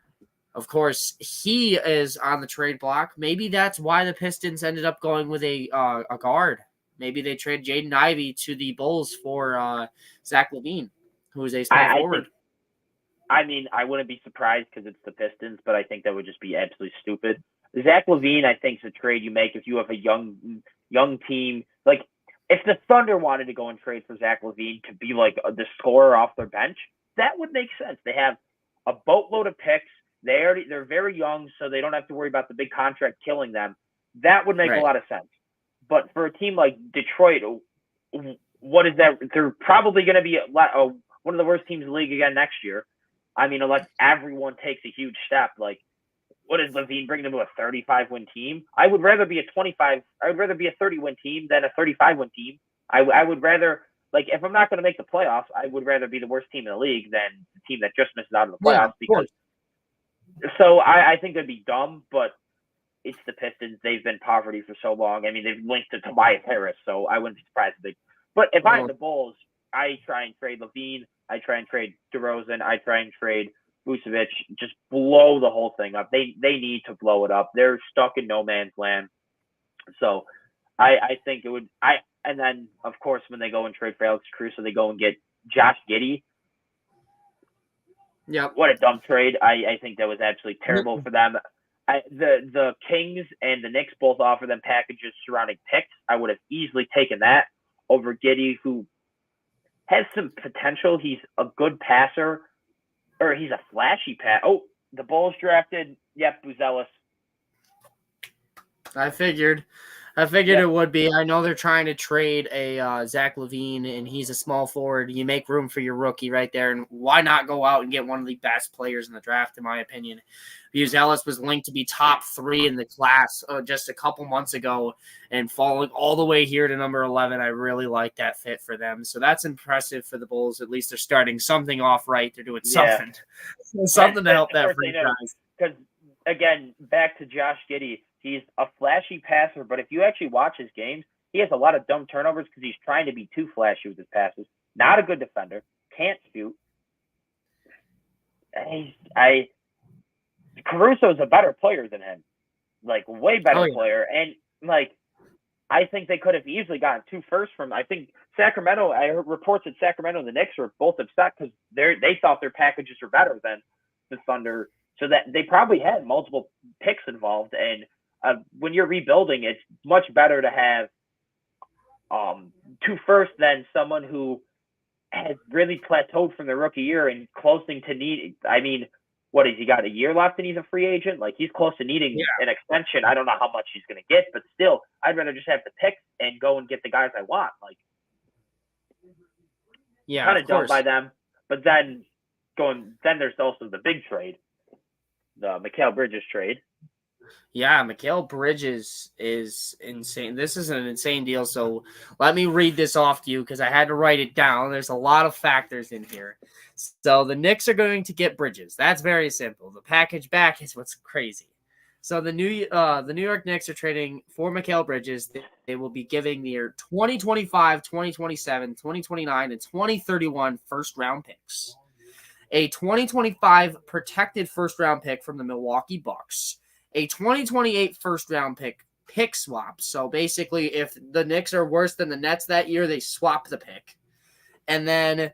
of course, he is on the trade block. Maybe that's why the Pistons ended up going with a guard. Maybe they traded Jaden Ivey to the Bulls for Zach LaVine, who is a small forward. I mean, I wouldn't be surprised because it's the Pistons, but I think that would just be absolutely stupid. Zach LaVine, I think, is a trade you make if you have a young team. Like, if the Thunder wanted to go and trade for Zach LaVine to be like the scorer off their bench, that would make sense. They have a boatload of picks. They're very young, so they don't have to worry about the big contract killing them. That would make a lot of sense. But for a team like Detroit, what is that? They're probably going to be one of the worst teams in the league again next year. I mean, unless everyone takes a huge step, like what is LaVine bringing them to a 35-win team? I would rather be a 30-win team than a 35-win team. I would rather, like, if I'm not going to make the playoffs, I would rather be the worst team in the league than the team that just misses out on the playoffs. So I think it'd be dumb, but it's the Pistons. They've been poverty for so long. I mean, they've linked to Tobias Harris, so I wouldn't be surprised if But if I'm the Bulls, I try and trade LaVine. I try and trade DeRozan. I try and trade Vucevic. Just blow the whole thing up. They need to blow it up. They're stuck in no man's land. So I think it would. And then of course when they go and trade for Alex Caruso, they go and get Josh Giddey. Yeah, what a dumb trade. I think that was absolutely terrible for them. The Kings and the Knicks both offer them packages surrounding picks. I would have easily taken that over Giddey, who has some potential. He's a good passer, or he's a flashy pass. Oh, the Bulls drafted, Buzelis. I figured it would be. I know they're trying to trade a Zach LaVine, and he's a small forward. You make room for your rookie right there, and why not go out and get one of the best players in the draft, in my opinion. Buzelis was linked to be top 3 in the class just a couple months ago, and falling all the way here to number 11. I really like that fit for them. So that's impressive for the Bulls. At least they're starting something off right. They're doing something. Something to help that franchise. Because, again, back to Josh Giddey. He's a flashy passer, but if you actually watch his games, he has a lot of dumb turnovers because he's trying to be too flashy with his passes. Not a good defender. Can't shoot. Caruso's a better player than him. Like, way better player. And, like, I think they could have easily gotten 2 firsts from, I think, Sacramento. I heard reports that Sacramento and the Knicks were both upset because they thought their packages were better than the Thunder. So that they probably had multiple picks involved. And when you're rebuilding, it's much better to have 2 firsts than someone who has really plateaued from the rookie year and closing to need. I mean, what has he got, a year left and he's a free agent? Like, he's close to needing an extension. I don't know how much he's going to get, but still, I'd rather just have the picks and go and get the guys I want. Like, kind of dumb by them. But then there's also the big trade, the Mikal Bridges trade. Yeah, Mikal Bridges is insane. This is an insane deal. So let me read this off to you because I had to write it down. There's a lot of factors in here. So the Knicks are going to get Bridges. That's very simple. The package back is what's crazy. So the New York Knicks are trading for Mikal Bridges. They will be giving their 2025, 2027, 2029, and 2031 first-round picks. A 2025 protected first-round pick from the Milwaukee Bucks. A 2028 first-round pick swap. So basically, if the Knicks are worse than the Nets that year, they swap the pick. And then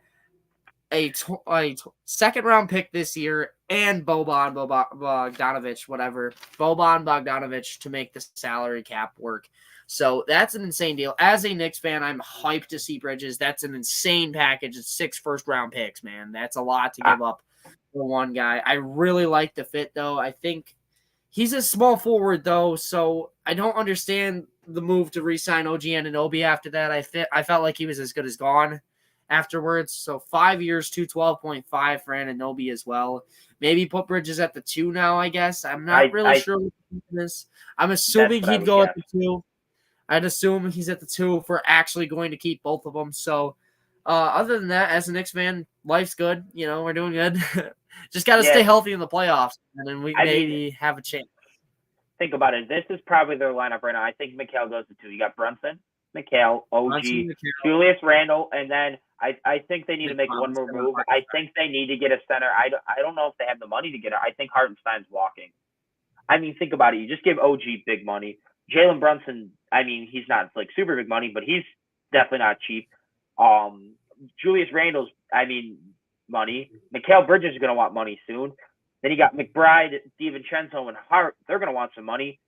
a second-round pick this year and Boban Bogdanovic to make the salary cap work. So that's an insane deal. As a Knicks fan, I'm hyped to see Bridges. That's an insane package. It's 6 first-round picks, man. That's a lot to give up for one guy. I really like the fit, though. I think he's a small forward, though, so I don't understand the move to re-sign OG Anunoby after that. I felt like he was as good as gone afterwards. So 5 years, $212.5 for Anunoby as well. Maybe put Bridges at the 2 now, I guess. I'm not really sure what this. I'm assuming he'd go at the 2. I'd assume he's at the 2 if we're actually going to keep both of them. So other than that, as a Knicks fan, life's good. You know, we're doing good. Just got to stay healthy in the playoffs, and then we maybe have a chance. Think about it. This is probably their lineup right now. I think Mikal goes to 2. You got Brunson, Mikal, OG, Julius Randle, and then I think they need to make one more move. I think they need to get a center. I don't know if they have the money to get it. I think Hartenstein's walking. I mean, think about it. You just give OG big money. Jalen Brunson, I mean, he's not like super big money, but he's definitely not cheap. Julius Randle's, I mean, money. Mikal Bridges is going to want money soon. Then you got McBride, DiVincenzo, and Hart. They're going to want some money.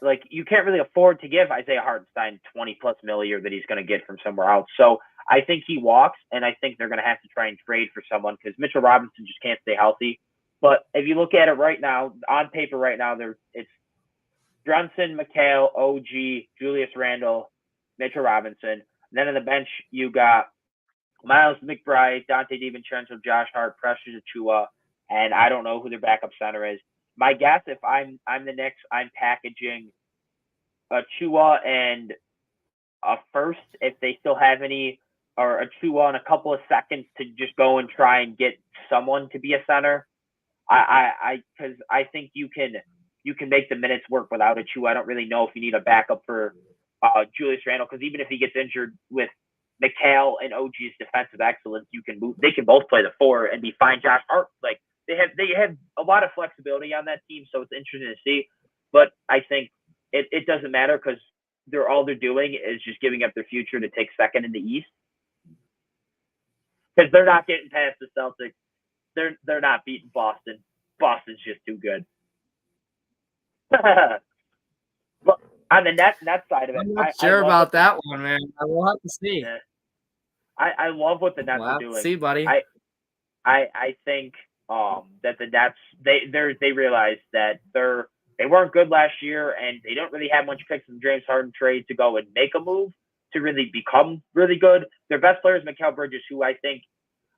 Like, you can't really afford to give Isaiah Hartenstein $20+ million a year that he's going to get from somewhere else. So I think he walks, and I think they're going to have to try and trade for someone because Mitchell Robinson just can't stay healthy. But if you look at it right now, on paper right now, it's Brunson, Mikal, OG, Julius Randle, Mitchell Robinson. And then on the bench, you got Miles McBride, Dante DiVincenzo, Josh Hart, Precious Achiuwa, and I don't know who their backup center is. My guess, if I'm the Knicks, I'm packaging Achiuwa and a first, if they still have any, or Achiuwa and a couple of seconds to just go and try and get someone to be a center. Because I think you can make the minutes work without Achiuwa. I don't really know if you need a backup for Julius Randle, because even if he gets injured with Mikal and OG's defensive excellence, they can both play the 4 and be fine. Josh Hart, like, they have a lot of flexibility on that team, so it's interesting to see. But I think it doesn't matter because all they're doing is just giving up their future to take second in the East, because they're not getting past the Celtics. They're not beating Boston. Boston's just too good. But on the net side of it, I'm not sure about that one, man. I will have to see. I love what the Nets are doing. See, buddy. I think that the Nets they realized that they weren't good last year, and they don't really have much picks in the James Harden trade to go and make a move to really become really good. Their best player is Mikal Bridges, who I think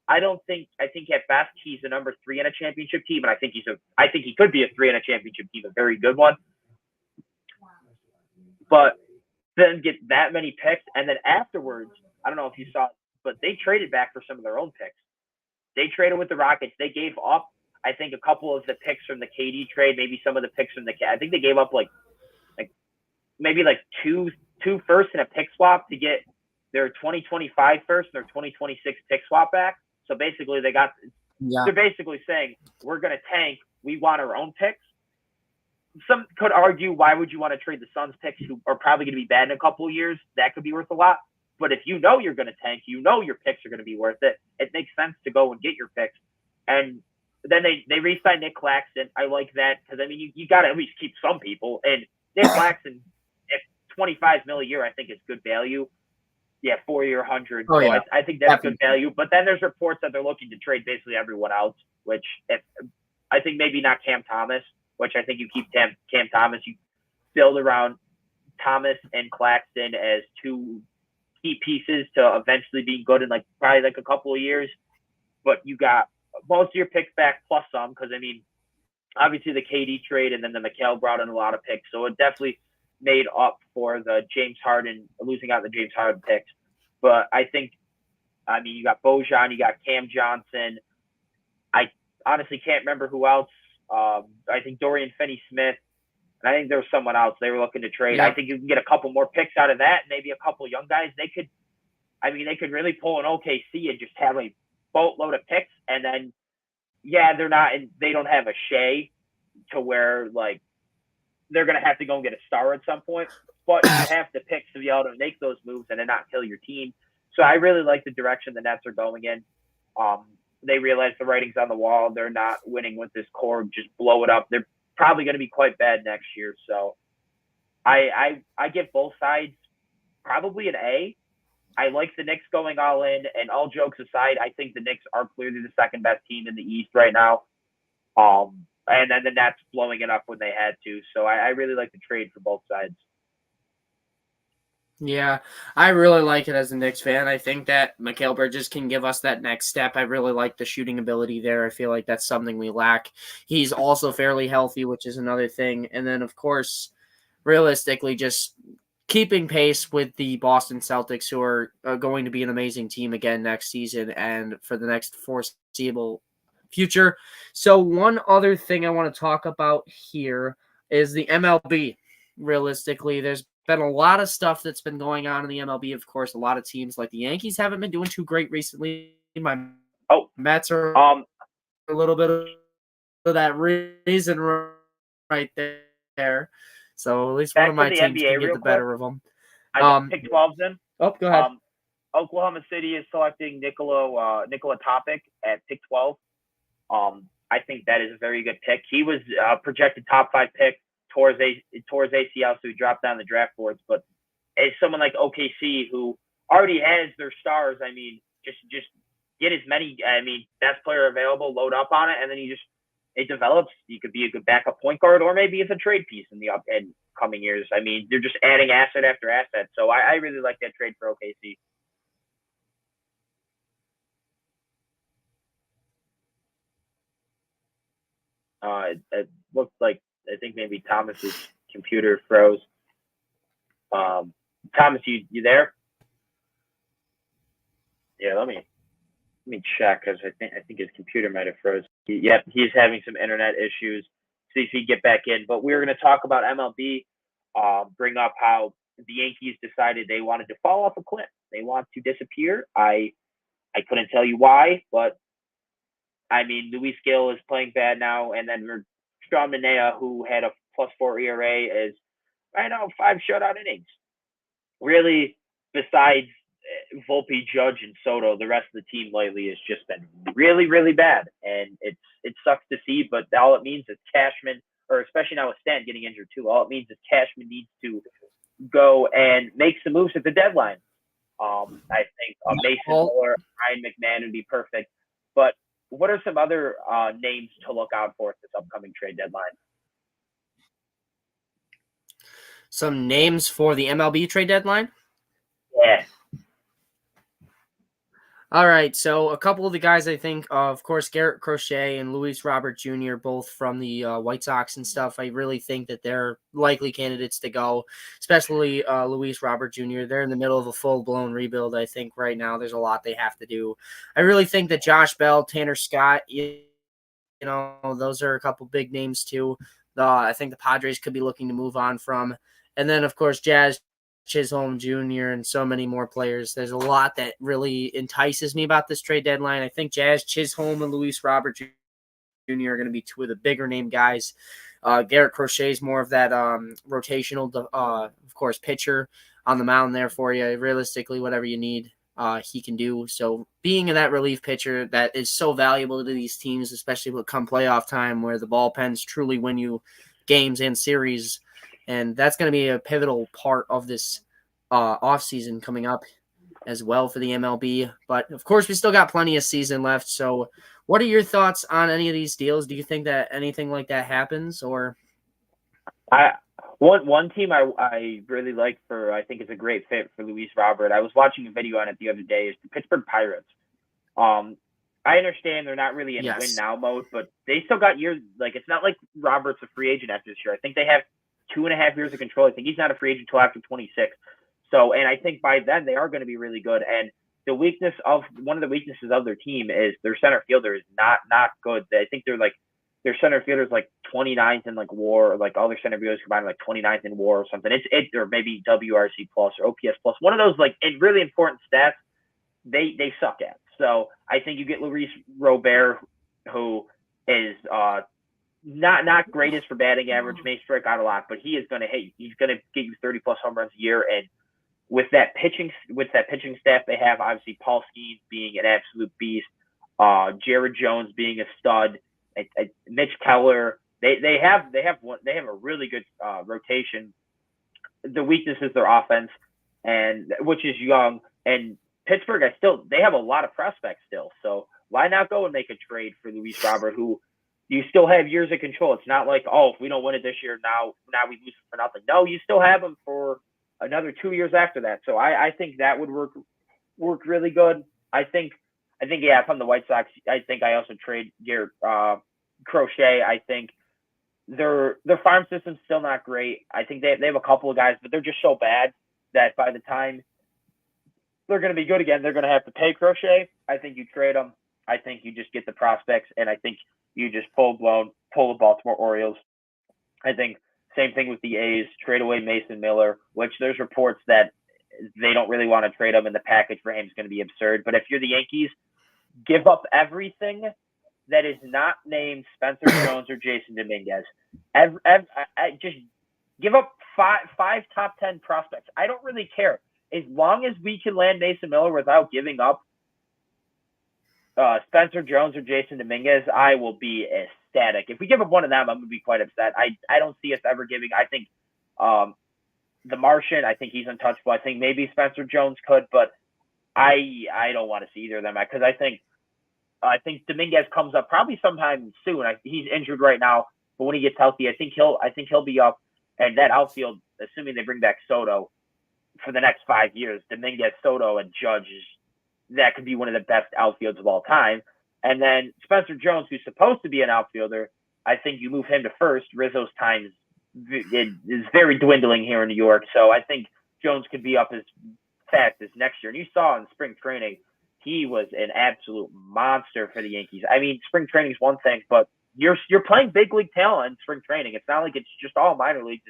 at best he's a number 3 in a championship team, and I think he could be a 3 in a championship team, a very good one. But then get that many picks, and then afterwards, I don't know if you saw, but they traded back for some of their own picks. They traded with the Rockets. They gave up, I think, a couple of the picks from the KD trade, maybe some of the picks from I think they gave up maybe two firsts and a pick swap to get their 2025 first and their 2026 pick swap back. So basically, they're basically saying, we're going to tank. We want our own picks. Some could argue, why would you want to trade the Suns picks, who are probably going to be bad in a couple of years? That could be worth a lot. But if you know you're going to tank, you know your picks are going to be worth it. It makes sense to go and get your picks. And then they re-signed Nick Claxton. I like that because, I mean, you got to at least keep some people. And Nick Claxton, at $25 million a year, I think is good value. Yeah, 4-year, 100. Oh, yeah. So I think that's good value. But then there's reports that they're looking to trade basically everyone else, which I think maybe not Cam Thomas, which I think you keep Cam Thomas. You build around Thomas and Claxton as two key pieces to eventually being good in probably a couple of years. But you got most of your picks back plus some, because, I mean, obviously the KD trade and then the Mikal brought in a lot of picks. So it definitely made up for the James Harden, losing out the James Harden picks. But I think, I mean, you got Bojan, you got Cam Johnson. I honestly can't remember who else. I think Dorian Finney-Smith, and I think there was someone else they were looking to trade. Yeah. I think you can get a couple more picks out of that, maybe a couple young guys. They could really pull an OKC and just have a boatload of picks. And then, they don't have a Shea to where, they're going to have to go and get a star at some point. But you have the picks to be able to make those moves and then not kill your team. So I really like the direction the Nets are going in. They realize the writing's on the wall. They're not winning with this core. Just blow it up. They're probably going to be quite bad next year. So I give both sides probably an A. I like the Knicks going all in. And all jokes aside, I think the Knicks are clearly the second best team in the East right now. And then the Nets blowing it up when they had to. So I really like the trade for both sides. Yeah, I really like it as a Knicks fan. I think that Mikal Bridges can give us that next step. I really like the shooting ability there. I feel like that's something we lack. He's also fairly healthy, which is another thing. And then, of course, realistically, just keeping pace with the Boston Celtics, who are going to be an amazing team again next season and for the next foreseeable future. So one other thing I want to talk about here is the MLB. Realistically, there's been a lot of stuff that's been going on in the MLB. Of course, a lot of teams like the Yankees haven't been doing too great recently. Mets are a little bit of that reason right there. So at least one of my teams can get the better of them. I picked 12s in. Oh, go ahead. Oklahoma City is selecting Nikola Topic at pick 12. I think that is a very good pick. He was projected top 5 pick towards ACL, so he dropped down the draft boards. But as someone like OKC who already has their stars, I mean, just get as many, best player available, load up on it, and then it develops. You could be a good backup point guard, or maybe it's a trade piece in the coming years. I mean, they're just adding asset after asset. So I really like that trade for OKC. It looked like, I think maybe Thomas's computer froze. Thomas, you there? Yeah, let me check, because I think his computer might have froze. He's having some internet issues. See if he can get back in. But we're going to talk about MLB. Bring up how the Yankees decided they wanted to fall off a cliff. They want to disappear. I couldn't tell you why, but I mean, Luis Gil is playing bad now, and then Sean Manaea, who had a +4 ERA, is right now 5 shutout innings. Really, besides Volpe, Judge, and Soto, the rest of the team lately has just been really, really bad, and it sucks to see. But all it means is Cashman, or especially now with Stan getting injured too, all it means is Cashman needs to go and make some moves at the deadline. I think Mason Miller, Ryan McMahon would be perfect. But what are some other names to look out for at this upcoming trade deadline? Some names for the MLB trade deadline? Yeah. All right, so a couple of the guys I think, of course, Garrett Crochet and Luis Robert Jr., both from the White Sox and stuff. I really think that they're likely candidates to go, especially Luis Robert Jr. They're in the middle of a full-blown rebuild, I think, right now. There's a lot they have to do. I really think that Josh Bell, Tanner Scott, those are a couple big names too. I think the Padres could be looking to move on from. And then, of course, Jazz Chisholm Jr. and so many more players. There's a lot that really entices me about this trade deadline. I think Jazz Chisholm and Luis Robert Jr. are going to be two of the bigger name guys. Garrett Crochet is more of that rotational, of course, pitcher on the mound there for you. Realistically, whatever you need, he can do. So being in that relief pitcher that is so valuable to these teams, especially when come playoff time where the ballpens truly win you games and series. And that's going to be a pivotal part of this offseason coming up as well for the MLB. But, of course, we still got plenty of season left. So what are your thoughts on any of these deals? Do you think that anything like that happens? Or one team I really like I think it's a great fit for Luis Robert. I was watching a video on it the other day. Is the Pittsburgh Pirates. I understand they're not really in win now mode, but they still got years. Like, it's not like Robert's a free agent after this year. I think they have 2.5 years of control. I think he's not a free agent until after 26. So, and I think by then they are going to be really good. And one of the weaknesses of their team is their center fielder is not good. I think their center fielder is like 29th in like WAR, or like all their center fielders combined like 29th in WAR or something. Or maybe WRC plus or OPS plus. One of those like really important stats they suck at. So I think you get Luis Robert, who is not greatest for batting average, may strike out a lot, but he is going to hit. He's going to give you 30 plus home runs a year. And with that pitching staff they have, obviously Paul Skeens being an absolute beast, Jared Jones being a stud, Mitch Keller. They have a really good rotation. The weakness is their offense, and which is young. And Pittsburgh, they have a lot of prospects still. So why not go and make a trade for Luis Robert, who you still have years of control. It's not like, if we don't win it this year, now we lose it for nothing. No, you still have them for another 2 years after that. So I think that would work really good. I think if I'm the White Sox, I think I also trade Garrett Crochet. I think their farm system's still not great. I think they have a couple of guys, but they're just so bad that by the time they're going to be good again, they're going to have to pay Crochet. I think you trade them. I think you just get the prospects, and I think you just pull the Baltimore Orioles. I think same thing with the A's, trade away Mason Miller, which there's reports that they don't really want to trade him, and the package for him is going to be absurd. But if you're the Yankees, give up everything that is not named Spencer Jones or Jason Dominguez. Just give up five top 10 prospects. I don't really care as long as we can land Mason Miller without giving up Spencer Jones or Jason Dominguez, I will be ecstatic. If we give up one of them, I'm going to be quite upset. I don't see us ever giving. I think the Martian, I think he's untouchable. I think maybe Spencer Jones could, but I don't want to see either of them because I think Dominguez comes up probably sometime soon. He's injured right now, but when he gets healthy, I think he'll be up. And that outfield, assuming they bring back Soto for the next 5 years, Dominguez, Soto, and Judge, that could be one of the best outfields of all time. And then Spencer Jones, who's supposed to be an outfielder, I think you move him to first. Rizzo's time is very dwindling here in New York, so I think Jones could be up as fast as next year. And you saw in spring training, he was an absolute monster for the Yankees. I mean, spring training is one thing, but you're playing big league talent in spring training. It's not like it's just all minor leagues.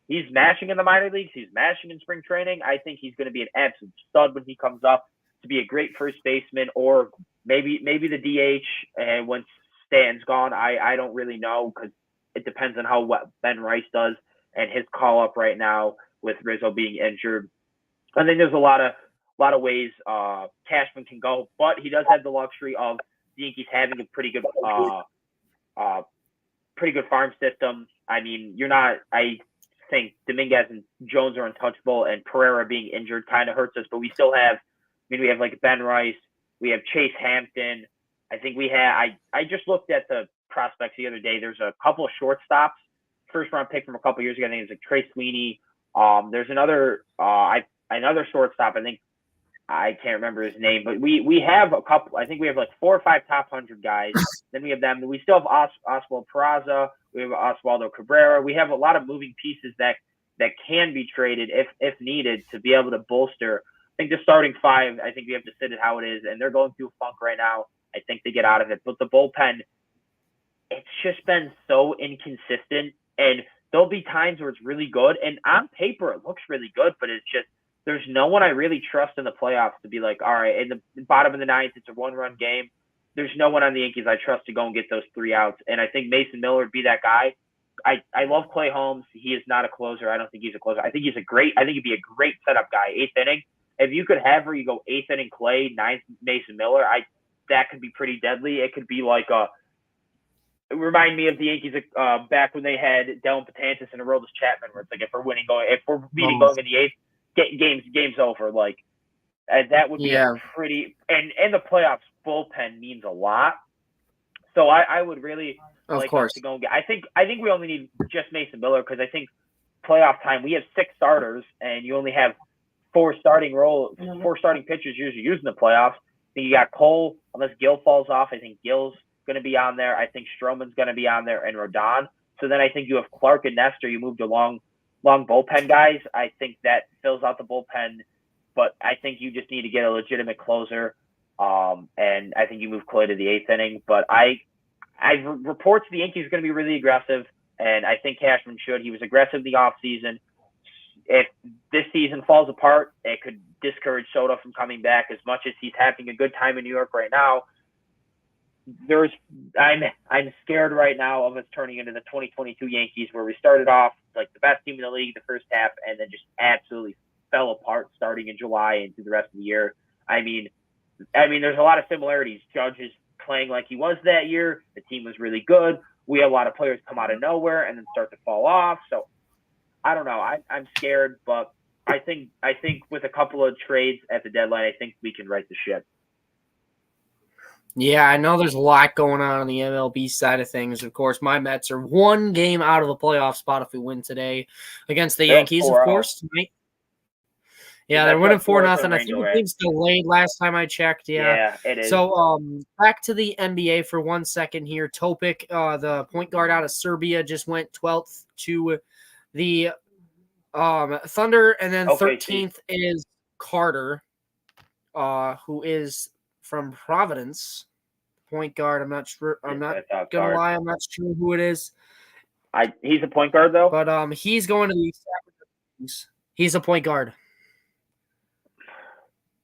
He's mashing in the minor leagues. He's mashing in spring training. I think he's going to be an absolute stud when he comes up to be a great first baseman, or maybe the DH. And once Stanton's gone, I don't really know because it depends on how Ben Rice does and his call up right now with Rizzo being injured. I think there's a lot of ways Cashman can go, but he does have the luxury of the Yankees having a pretty good farm system. I mean, I think Dominguez and Jones are untouchable, and Pereira being injured kind of hurts us, but we still have. We have like Ben Rice, we have Chase Hampton. I think we have. I just looked at the prospects the other day. There's a couple of shortstops, first round pick from a couple of years ago. I think it's like Trey Sweeney. There's another shortstop. I think I can't remember his name, but we have a couple. I think we have like 4 or 5 top 100 guys. Then we have them. We still have Oswald Peraza. We have Oswaldo Cabrera. We have a lot of moving pieces that can be traded if needed to be able to bolster. I think the starting 5, I think we have to sit it how it is, and they're going through a funk right now. I think they get out of it. But the bullpen, it's just been so inconsistent, and there'll be times where it's really good, and on paper it looks really good, but it's just there's no one I really trust in the playoffs to be like, all right, in the bottom of the ninth, it's a one-run game. There's no one on the Yankees I trust to go and get those 3 outs, and I think Mason Miller would be that guy. I love Clay Holmes. He is not a closer. I don't think he's a closer. I think he'd be a great setup guy, 8th inning. If you could have where you go 8th inning Clay, 9th Mason Miller, that could be pretty deadly. It could be like remind me of the Yankees back when they had Dellin Betances and Aroldis Chapman, where it's like if we're beating going in the 8th, game's over. Like that would be a pretty and the playoffs bullpen means a lot. So I would really like us to go and get. I think we only need just Mason Miller because I think playoff time we have 6 starters and you only have 4 starting pitchers usually using the playoffs. I think you got Cole, unless Gil falls off. I think Gil's going to be on there. I think Stroman's going to be on there and Rodon. So then I think you have Clark and Nestor. You moved along long bullpen guys. I think that fills out the bullpen, but I think you just need to get a legitimate closer. And I think you move Clay to the 8th inning. But I reports the Yankees are going to be really aggressive, and I think Cashman should. He was aggressive in the offseason. If this season falls apart, it could discourage Soto from coming back as much as he's having a good time in New York right now. I'm scared right now of us turning into the 2022 Yankees where we started off like the best team in the league the first half and then just absolutely fell apart starting in July and through the rest of the year. I mean, there's a lot of similarities. Judge is playing like he was that year. The team was really good. We have a lot of players come out of nowhere and then start to fall off. So I don't know. I'm scared, but I think with a couple of trades at the deadline, I think we can right the ship. Yeah, I know there's a lot going on the MLB side of things. Of course, my Mets are 1 game out of the playoff spot if we win today against the Yankees, of course, tonight. Yeah, they're winning 4-0. I think the game's delayed last time I checked. Yeah, it is. So back to the NBA for 1 second here. Topic, the point guard out of Serbia, just went 12th to the Thunder, and then 13th is Carter, who is from Providence. Point guard. I'm not sure. I'm not gonna lie. I'm not sure who it is. He's a point guard though. But he's going to the Kings. He's a point guard.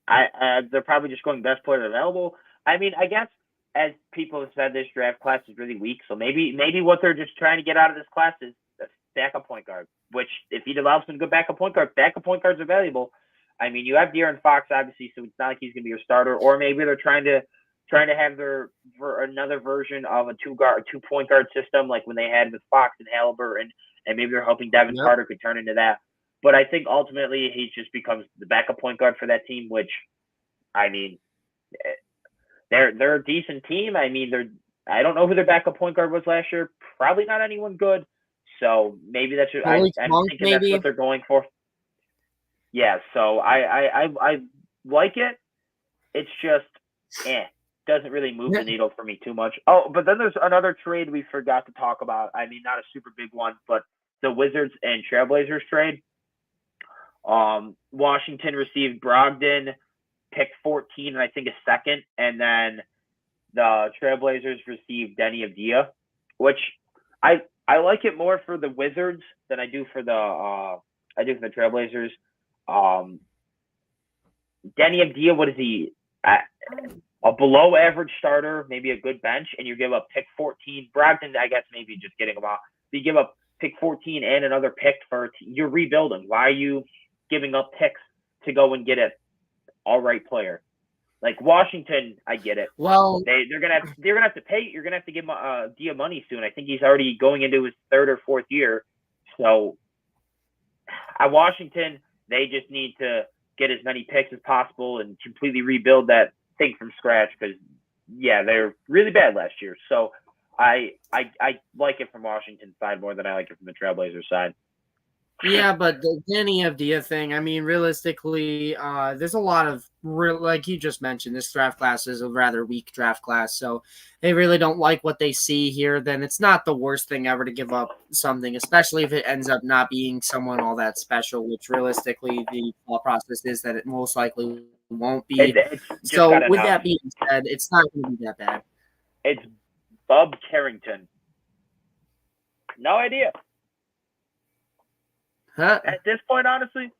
They're probably just going best player available. I mean, I guess as people have said, this draft class is really weak. So maybe what they're just trying to get out of this class is a backup point guard. Which, if he develops some good backup point guards are valuable. I mean, you have De'Aaron Fox obviously, so it's not like he's going to be your starter. Or maybe they're trying to have for another version of a 2-point guard system like when they had with Fox and Halliburton, and maybe they're hoping Devin Carter could turn into that. But I think ultimately he just becomes the backup point guard for that team, which, I mean, they're a decent team. I mean, I don't know who their backup point guard was last year. Probably not anyone good. So maybe that's what I'm thinking. That's what they're going for. Yeah. So I like it. It's just doesn't really move the needle for me too much. Oh, but then there's another trade we forgot to talk about. I mean, not a super big one, but the Wizards and Trailblazers trade. Washington received Brogdon, pick 14, and I think a second, and then the Trailblazers received Denny Avdija, which I like it more for the Wizards than I do for the Trailblazers. Denny Avdija, what is he? A below average starter, maybe a good bench, and you give up pick 14. Brogdon, I guess maybe just getting him off. So you give up pick 14 and another pick you're rebuilding. Why are you giving up picks to go and get an all right player? Like Washington, I get it. Well, they're gonna have to pay. You're gonna have to give him Dia money soon. I think he's already going into his 3rd or 4th year. So at Washington, they just need to get as many picks as possible and completely rebuild that thing from scratch because they're really bad last year. So I like it from Washington's side more than I like it from the Trailblazers side. Yeah, but the Denny Avdija thing, I mean, realistically, there's a lot of, like you just mentioned, this draft class is a rather weak draft class, so they really don't like what they see here, then it's not the worst thing ever to give up something, especially if it ends up not being someone all that special, which realistically the thought process is that it most likely won't be. So with that being said, it's not going to be that bad. It's Bub Carrington. No idea. Huh? At this point, honestly,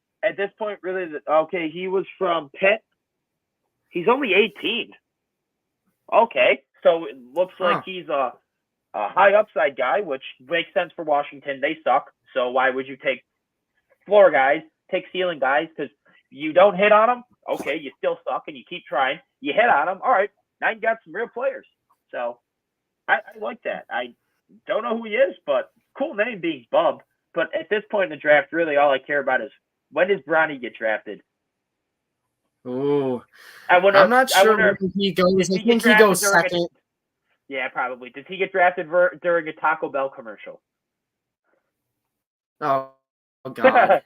really, okay, he was from Pitt. He's only 18. Okay, so it looks like he's a high upside guy, which makes sense for Washington. They suck, so why would you take floor guys, take ceiling guys? Because you don't hit on them, okay, you still suck, and you keep trying. You hit on them, all right, now you got some real players. So I like that. I don't know who he is, but cool name being Bub. But at this point in the draft, really all I care about is when does Bronny get drafted? Ooh. I'm not sure where he goes. I think he goes second. Yeah, probably. Does he get drafted during a Taco Bell commercial? Oh God.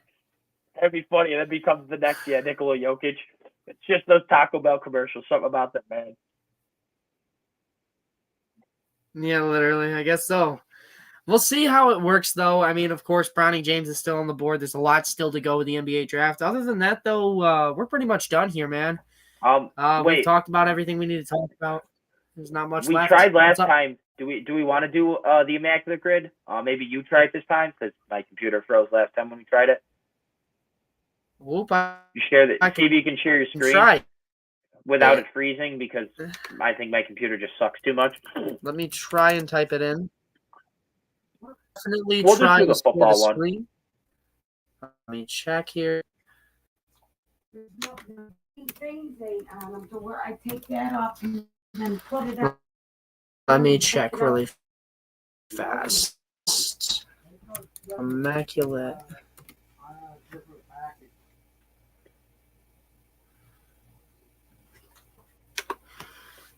That'd be funny. That becomes the next, Nikola Jokic. It's just those Taco Bell commercials. Something about that, man. Yeah, literally. I guess so. We'll see how it works, though. I mean, of course, Bronny James is still on the board. There's a lot still to go with the NBA draft. Other than that, though, we're pretty much done here, man. We've talked about everything we need to talk about. There's not much left. We tried last time. Do we want to do the Immaculate Grid? Maybe you try it this time because my computer froze last time when we tried it. Whoop, you share that. See if you can share your screen try without it freezing because I think my computer just sucks too much. Let me try and type it in. Definitely we'll try just do the football one. Screen. Let me check here. There's nothing on them to where I take that off and then put it up. Let me check really fast. Immaculate.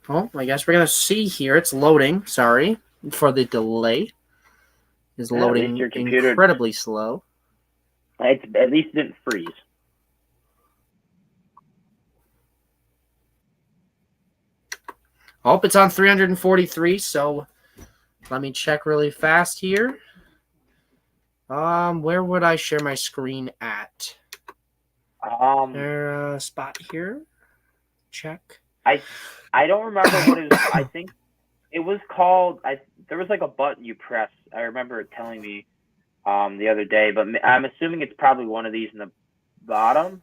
Oh, I guess we're going to see here. It's loading. Sorry for the delay. It's loading your computer incredibly slow. At least it didn't freeze. Oh, it's on 343, so let me check really fast here. Where would I share my screen at? There a spot here. Check. I don't remember what it was. I think it was called. There was like a button you press. I remember it telling me the other day, but I'm assuming it's probably one of these in the bottom.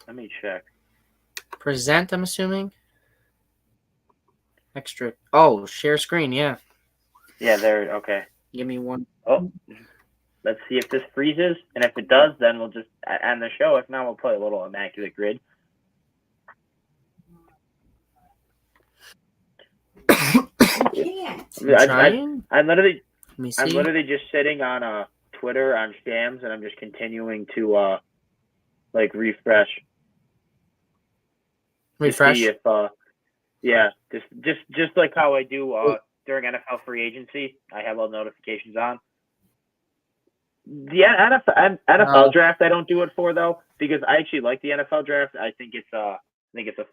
Let me check. Present, I'm assuming. Extra. Oh, share screen. Yeah. Yeah, there. Okay. Give me one. Oh. let's see if this freezes, and if it does, then we'll just end the show. If not, we'll play a little Immaculate Grid. Can't. I'm literally Let me see. I'm literally just sitting on Twitter on Shams, and I'm just continuing to refresh. Refresh. To see if just like how I do during NFL free agency, I have all notifications on. The NFL draft I don't do it for though, because I actually like the NFL draft. I think it's a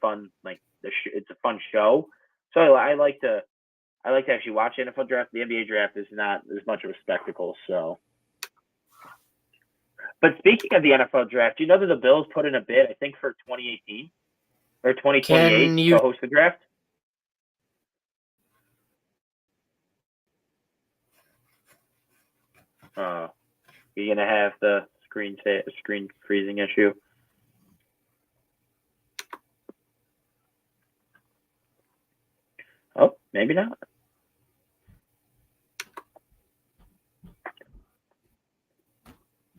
fun it's a fun show. So I like to actually watch the NFL draft. The NBA draft is not as much of a spectacle. So, but speaking of the NFL draft, do you know that the Bills put in a bid, I think, for 2018 or 2028 to host the draft? You're gonna have the screen freezing issue. Oh, maybe not.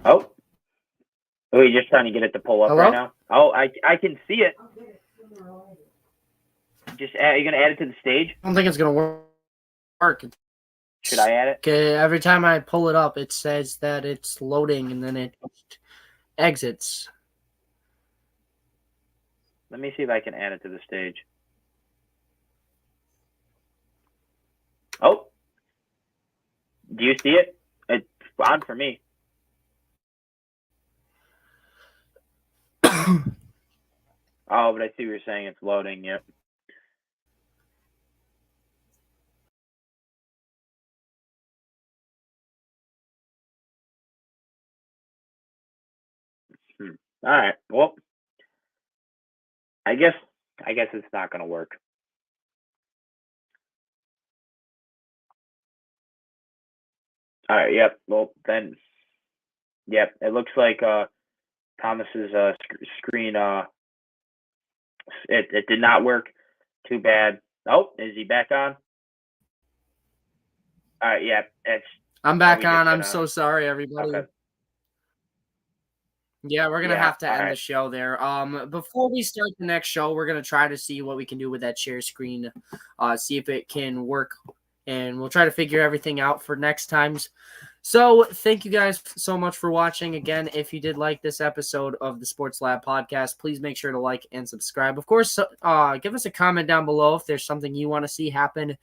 Oh, are you just trying to get it to pull up right now? Oh, I can see it. You're gonna add it to the stage? I don't think it's gonna work. Should I add it? Okay, every time I pull it up, it says that it's loading and then it exits. Let me see if I can add it to the stage. Oh, do you see it? It's on for me. Oh, but I see what you're saying. It's loading. Yep. All right. Well, I guess it's not going to work. All right. Yep. Well, then. Yep. It looks like Thomas's screen. It did not work. Too bad. Oh, is he back on? All right. Yeah. I'm back on. I'm so sorry, everybody. Okay. Yeah, we're gonna have to end the show there. Before we start the next show, we're gonna try to see what we can do with that share screen, see if it can work, and we'll try to figure everything out for next times. So thank you guys so much for watching. Again, if you did like this episode of the Sports Lab podcast, please make sure to like and subscribe. Of course, give us a comment down below if there's something you want to see happen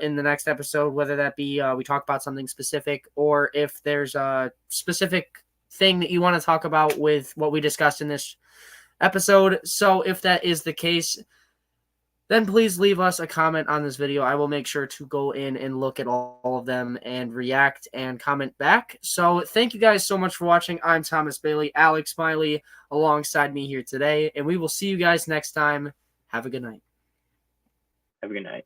in the next episode, whether that be we talk about something specific or if there's a specific thing that you want to talk about with what we discussed in this episode. So if that is the case, then please leave us a comment on this video. I will make sure to go in and look at all of them and react and comment back. So thank you guys so much for watching. I'm Thomas Bailey, Alex Smiley alongside me here today, and we will see you guys next time. Have a good night. Have a good night.